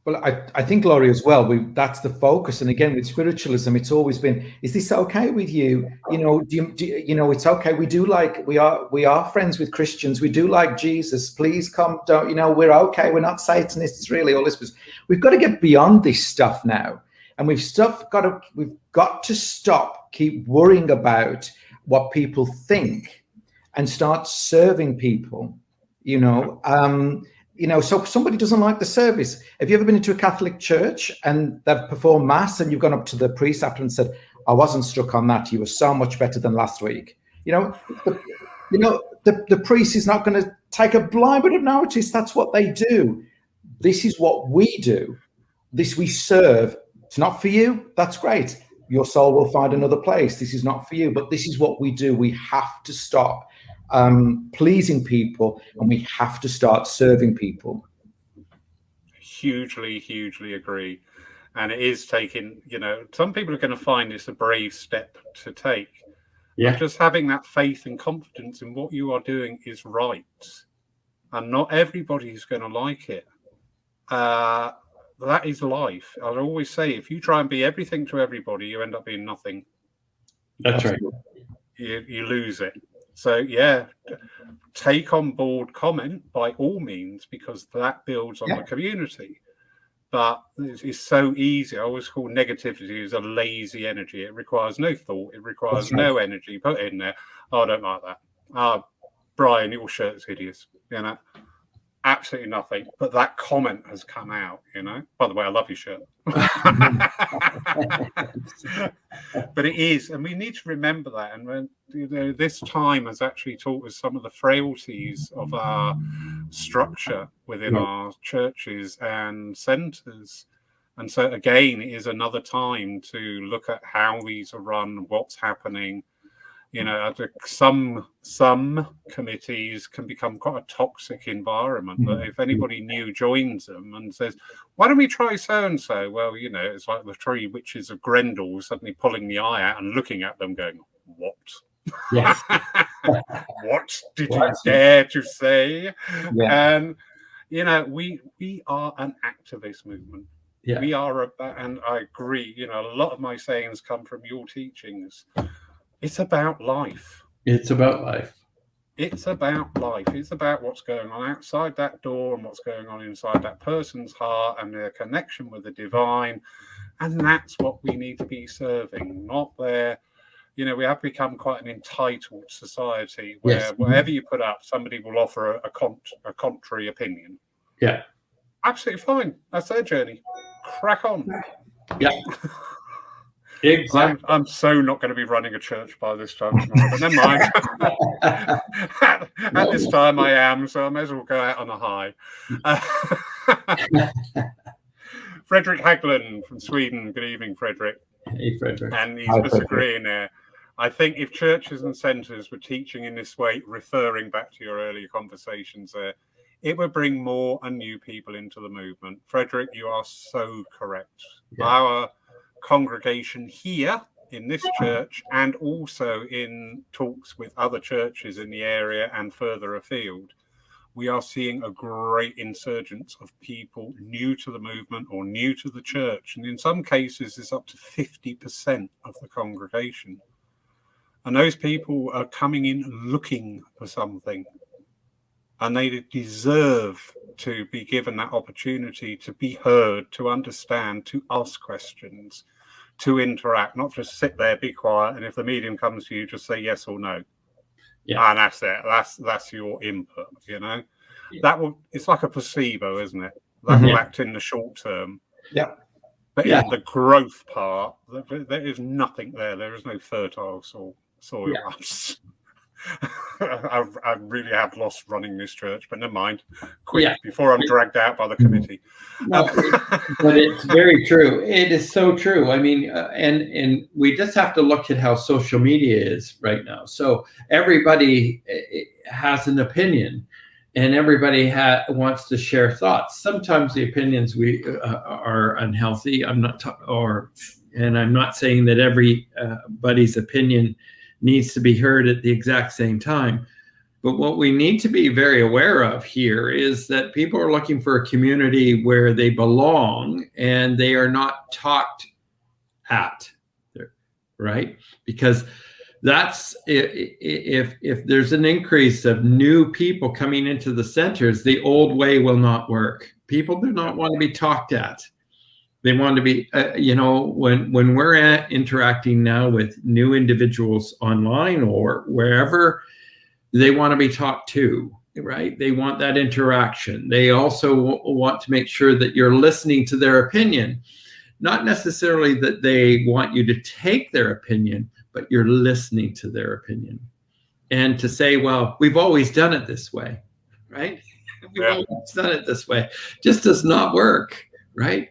Well, I think, Laurie, as well, that's the focus. And again, with spiritualism, it's always been, is this okay with you? It's okay. We are friends with Christians. We do like Jesus. Please come. We're okay. We're not Satanists, really. All this, we've got to get beyond this stuff now. And we've got to stop, keep worrying about what people think and start serving people, so if somebody doesn't like the service. Have you ever been into a Catholic church and they've performed mass and you've gone up to the priest after and said, I wasn't struck on that. You were so much better than last week. The priest is not going to take a blind bit of notice. That's what they do. This is what we do. This we serve. It's not for you. That's great. Your soul will find another place. This is not for you, but this is what we do. We have to stop pleasing people, and we have to start serving people. Hugely agree. And it is taking, some people are going to find this a brave step to take. Yeah. But just having that faith and confidence in what you are doing is right. And not everybody is going to like it. that is life. I always say, if you try and be everything to everybody, you end up being nothing. That's right. You lose it. So yeah, take on board comment by all means, because that builds on the community. But it's so easy. I always call negativity as a lazy energy. It requires no thought. It requires no energy. Put it in there. Oh, I don't like that. Brian, your shirt's hideous. You know, absolutely nothing. But that comment has come out, you know. By the way, I love your shirt. But it is, and we need to remember that. And when, you know, this time has actually taught us some of the frailties of our structure within our churches and centres. And so again, it is another time to look at how these are run, what's happening. You know, some committees can become quite a toxic environment. But if anybody new joins them and says, why don't we try so-and-so? Well, you know, it's like the three witches of Grendel suddenly pulling the eye out and looking at them going, what? Yes. What did you dare to say? And, you know, we are an activist movement. Yeah. We are, and I agree, you know, a lot of my sayings come from your teachings. It's about life. It's about life. It's about life. It's about what's going on outside that door and what's going on inside that person's heart and their connection with the divine. And that's what we need to be serving, not their, you know, we have become quite an entitled society where whatever you put up, somebody will offer a contrary opinion. Yeah. Absolutely fine. That's their journey. Crack on. Yeah. Exactly. I'm so not going to be running a church by this time tomorrow, but never mind. At this time I am, so I may as well go out on a high. Frederick Haglund from Sweden. Good evening, Frederick. Hey, Frederick. And he's disagreeing there. I think if churches and centres were teaching in this way, referring back to your earlier conversations there, it would bring more and new people into the movement. Frederick, you are so correct. Yeah. Our congregation here in this church and also in talks with other churches in the area and further afield, we are seeing a great insurgence of people new to the movement or new to the church. And in some cases, it's up to 50% of the congregation. And those people are coming in looking for something. And they deserve to be given that opportunity to be heard, to understand, to ask questions, to interact, not just sit there, be quiet, and if the medium comes to you, just say yes or no. Yeah. And that's it. That's your input, you know. Yeah. It's like a placebo, isn't it? That will act in the short term. Yeah. But in the growth part, there is nothing there. There is no fertile soil. Yeah. I really have lost running this church, but never mind. Quick, before I'm dragged out by the committee. No, but it's very true. It is so true. I mean, and we just have to look at how social media is right now. So everybody has an opinion, and everybody wants to share thoughts. Sometimes the opinions are unhealthy. I'm not saying that everybody's opinion needs to be heard at the exact same time. But what we need to be very aware of here is that people are looking for a community where they belong and they are not talked at, right? Because that's, if there's an increase of new people coming into the centers, the old way will not work. People do not want to be talked at. They want to be, when we're interacting now with new individuals online or wherever, they want to be talked to, right? They want that interaction. They also want to make sure that you're listening to their opinion. Not necessarily that they want you to take their opinion, but you're listening to their opinion. And to say, well, we've always done it this way, right? We've always done it this way. Just does not work, right?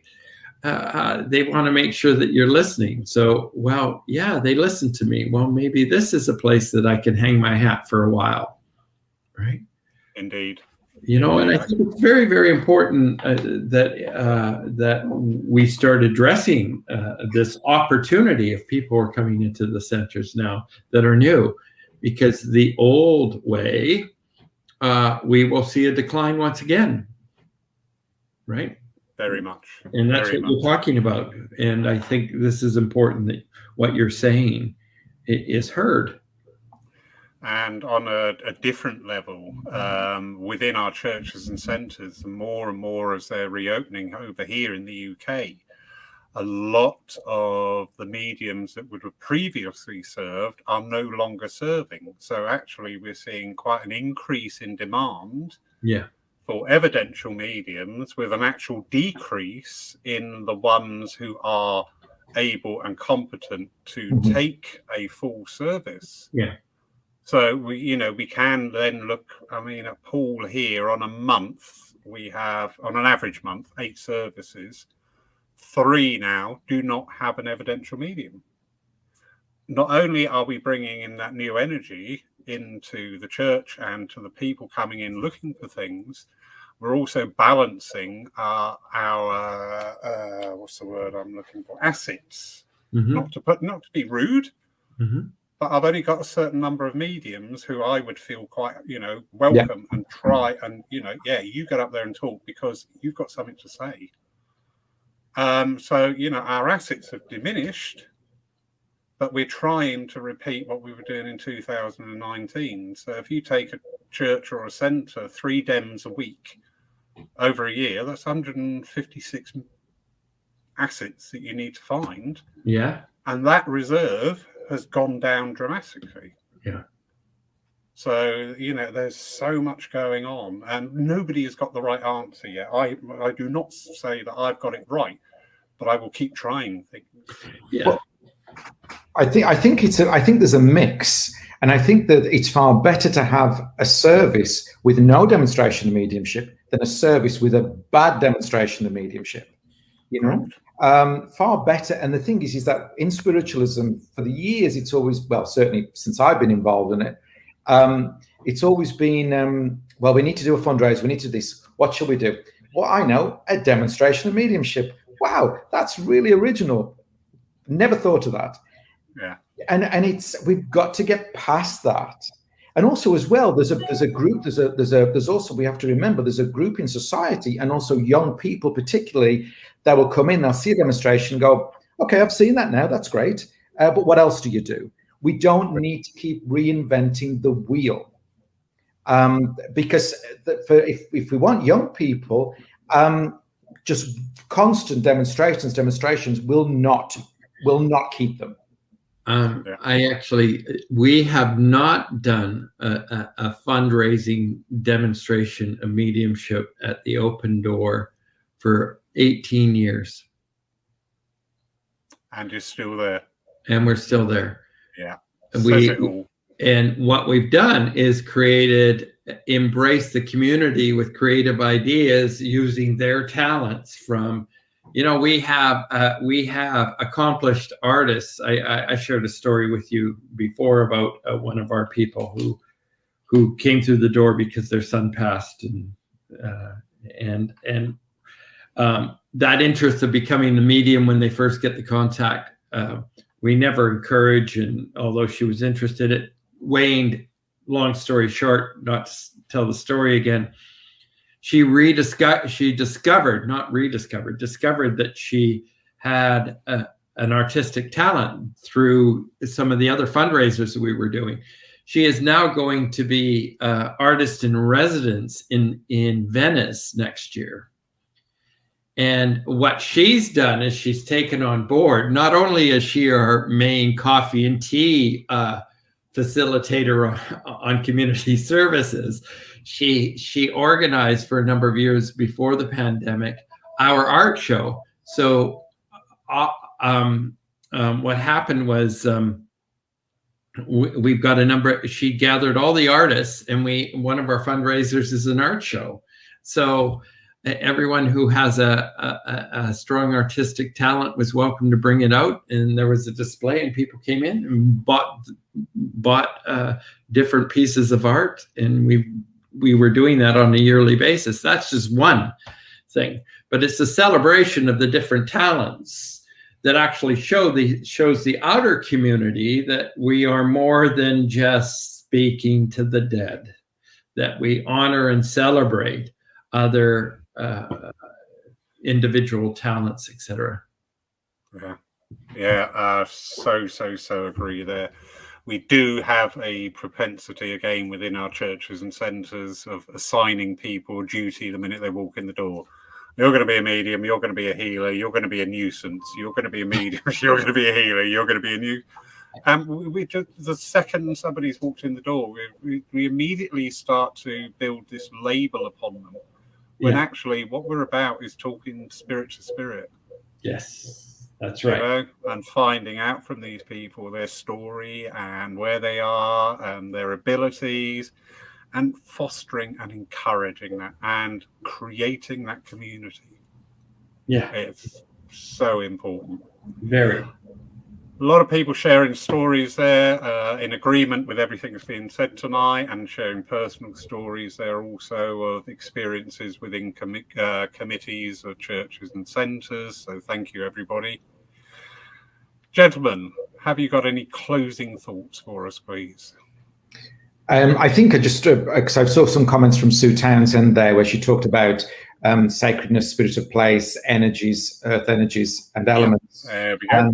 They want to make sure that you're listening. So, well, yeah, they listen to me. Well, maybe this is a place that I can hang my hat for a while, right? Indeed. You know, and I think it's very, very important that we start addressing this opportunity of people who are coming into the centers now that are new, because the old way, we will see a decline once again, right? Very much. And that's Very what you're much. talking about. And I think this is important, that what you're saying is heard. And on a different level, within our churches and centres, more and more as they're reopening over here in the UK, a lot of the mediums that would have previously served are no longer serving. So actually, we're seeing quite an increase in demand for evidential mediums, with an actual decrease in the ones who are able and competent to take a full service. Yeah. So we can then look. I mean, at Paul here, on a month, we have, on an average month, 8 services. 3 now do not have an evidential medium. Not only are we bringing in that new energy into the church and to the people coming in looking for things, we're also balancing our what's the word I'm looking for? Assets. Not to be rude, but I've only got a certain number of mediums who I would feel quite, welcome and try and, you get up there and talk because you've got something to say. So, our assets have diminished, but we're trying to repeat what we were doing in 2019. So if you take a church or a centre, 3 dems a week over a year, that's 156 assets that you need to find. Yeah. And that reserve has gone down dramatically. Yeah. So, there's so much going on and nobody has got the right answer yet. I do not say that I've got it right, but I will keep trying things. Yeah. Well, I think there's a mix, and I think that it's far better to have a service with no demonstration of mediumship than a service with a bad demonstration of mediumship. Far better. And the thing is that in spiritualism, for the years, it's always, well, certainly since I've been involved in it, it's always been, we need to do a fundraiser, we need to do this. What shall we do? Well, I know, a demonstration of mediumship. Wow, that's really original. Never thought of that. Yeah. And we've got to get past that. And also as well, there's a group, there's also, we have to remember, there's a group in society, and also young people particularly, that will come in, they'll see a demonstration, go, okay, I've seen that now, that's great. But what else do you do? We don't need to keep reinventing the wheel. Because if we want young people, just constant demonstrations will not keep them. We have not done a fundraising demonstration of mediumship at the Open Door for 18 years. And you're still there. And we're still there. Yeah. And what we've done is embrace the community with creative ideas using their talents from, we have accomplished artists. I shared a story with you before about one of our people who came through the door because their son passed, and that interest of becoming the medium when they first get the contact, we never encourage. And although she was interested, it waned. Long story short, not to tell the story again, discovered that she had an artistic talent through some of the other fundraisers that we were doing. She is now going to be artist in residence in Venice next year. And what she's done is she's taken on board, not only is she our main coffee and tea facilitator on community services, she organized for a number of years before the pandemic our art show. So what happened was we've got she gathered all the artists, and one of our fundraisers is an art show. So everyone who has a strong artistic talent was welcome to bring it out, and there was a display, and people came in and bought different pieces of art, and we were doing that on a yearly basis. That's just one thing, but it's a celebration of the different talents that actually shows the outer community that we are more than just speaking to the dead, that we honor and celebrate other individual talents, etc. So agree there. We do have a propensity again within our churches and centres of assigning people duty the minute they walk in the door. You're going to be a medium, you're going to be a healer, you're going to be a nuisance, you're going to be a medium, you're going to be a healer, you're going to be a new. And we just, the second somebody's walked in the door, we immediately start to build this label upon them. When actually what we're about is talking spirit to spirit. Yes, that's right. You know, and finding out from these people their story and where they are and their abilities, and fostering and encouraging that and creating that community. Yeah. It's so important. Very. A lot of people sharing stories there in agreement with everything that's being said tonight, and sharing personal stories there also of experiences within committees of churches and centres. So thank you, everybody. Gentlemen, have you got any closing thoughts for us, please? I think I just, because I saw some comments from Sue Townsend there where she talked about sacredness, spirit of place, energies, earth energies and elements. There we go.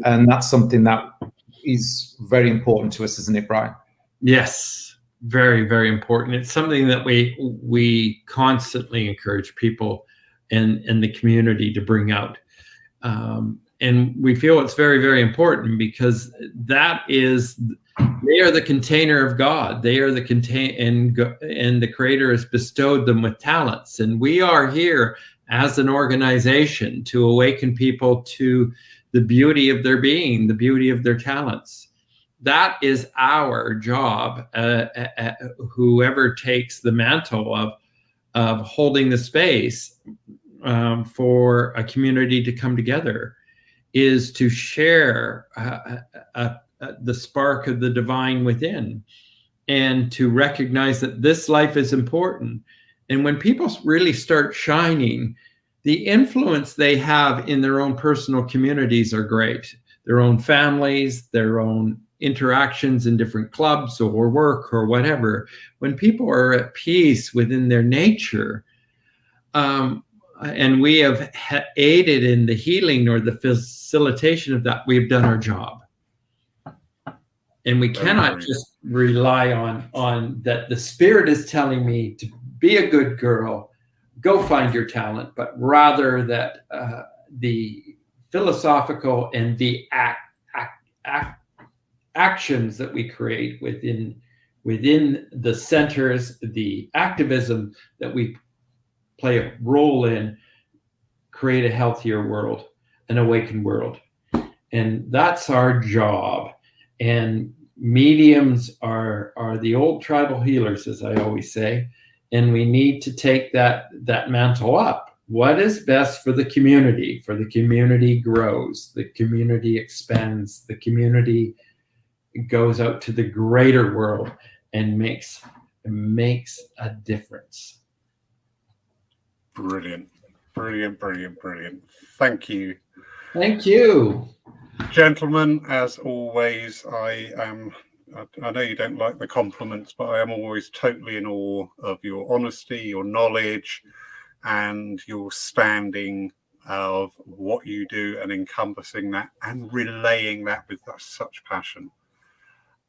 And that's something that is very important to us, isn't it, Brian? Yes, very, very important. It's something that we constantly encourage people in the community to bring out. And we feel it's very, very important because they are the container of God. They are the and the Creator has bestowed them with talents. And we are here as an organization to awaken people to the beauty of their being, the beauty of their talents. That is our job. Whoever takes the mantle of holding the space for a community to come together is to share the spark of the divine within, and to recognize that this life is important. And when people really start shining, the influence they have in their own personal communities are great. Their own families, their own interactions in different clubs or work or whatever. When people are at peace within their nature, and we have aided in the healing or the facilitation of that, we've done our job. And we cannot just rely on that the Spirit is telling me to be a good girl, go find your talent, but rather that the philosophical and the actions that we create within the centers, the activism that we play a role in, create a healthier world, an awakened world. And that's our job. And mediums are the old tribal healers, as I always say, and we need to take that mantle up. What is best for the community? For the community grows, the community expands, the community goes out to the greater world and makes a difference. Brilliant. Thank you. Thank you. Gentlemen, as always, I know you don't like the compliments, but I am always totally in awe of your honesty, your knowledge, and your standing of what you do and encompassing that and relaying that with such passion.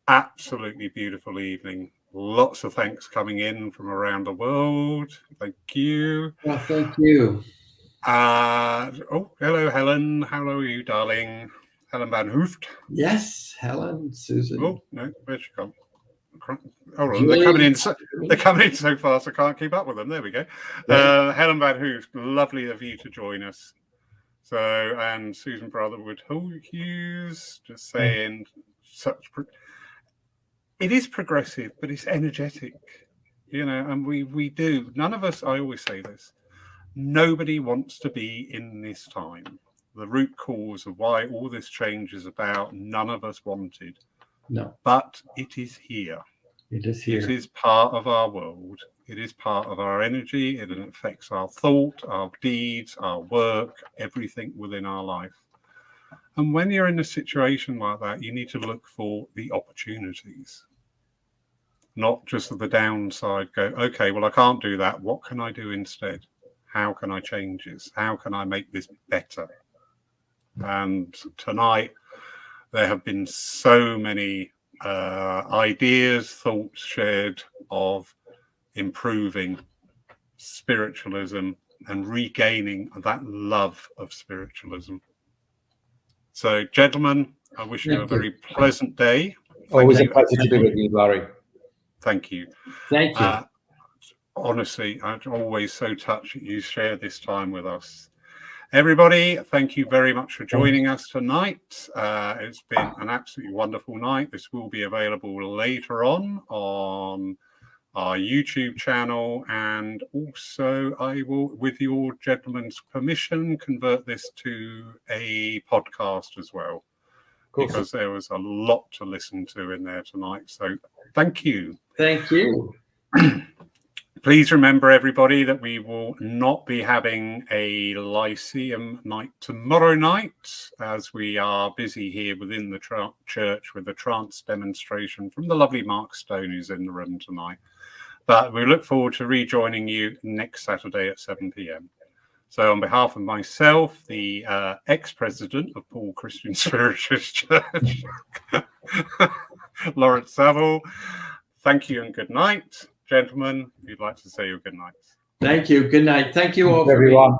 Absolutely beautiful evening. Lots of thanks coming in from around the world. Thank you. Well, thank you. Hello, Helen. How are you, darling? Helen Van Hoeft. Yes, Helen, Susan. Oh, no, where's she gone? Hold on, they're coming in so fast I can't keep up with them. There we go. Right. Helen Van Hoeft, lovely of you to join us. So, and Susan Brotherwood Hughes, just saying, it is progressive, but it's energetic, you know, and we do. None of us, I always say this, nobody wants to be in this time. The root cause of why all this change is about, none of us wanted. No. But it is here. It is here. It is part of our world. It is part of our energy. It affects our thought, our deeds, our work, everything within our life. And when you're in a situation like that, you need to look for the opportunities, not just the downside. Go, okay, well, I can't do that. What can I do instead? How can I change this? How can I make this better? And tonight, there have been so many ideas, thoughts shared of improving spiritualism and regaining that love of spiritualism. So, gentlemen, I wish you a very pleasant day. Always a pleasure to be with you, Larry. Thank you. Thank you. Honestly, I'm always so touched that you share this time with us. Everybody, thank you very much for joining us tonight. It's been an absolutely wonderful night. This will be available later on our YouTube channel, and also I will, with your gentlemen's permission, convert this to a podcast as well, because there was a lot to listen to in there tonight. So thank you. Thank you. Please remember, everybody, that we will not be having a Lyceum night tomorrow night, as we are busy here within the church with the trance demonstration from the lovely Mark Stone, who's in the room tonight. But we look forward to rejoining you next Saturday at 7 p.m. So on behalf of myself, the ex-president of Paul Christian Spiritualist Church, Lawrence Saville, thank you and good night. Gentlemen, if you'd like to say your good night. Thank you. Good night. Thank you all, everyone.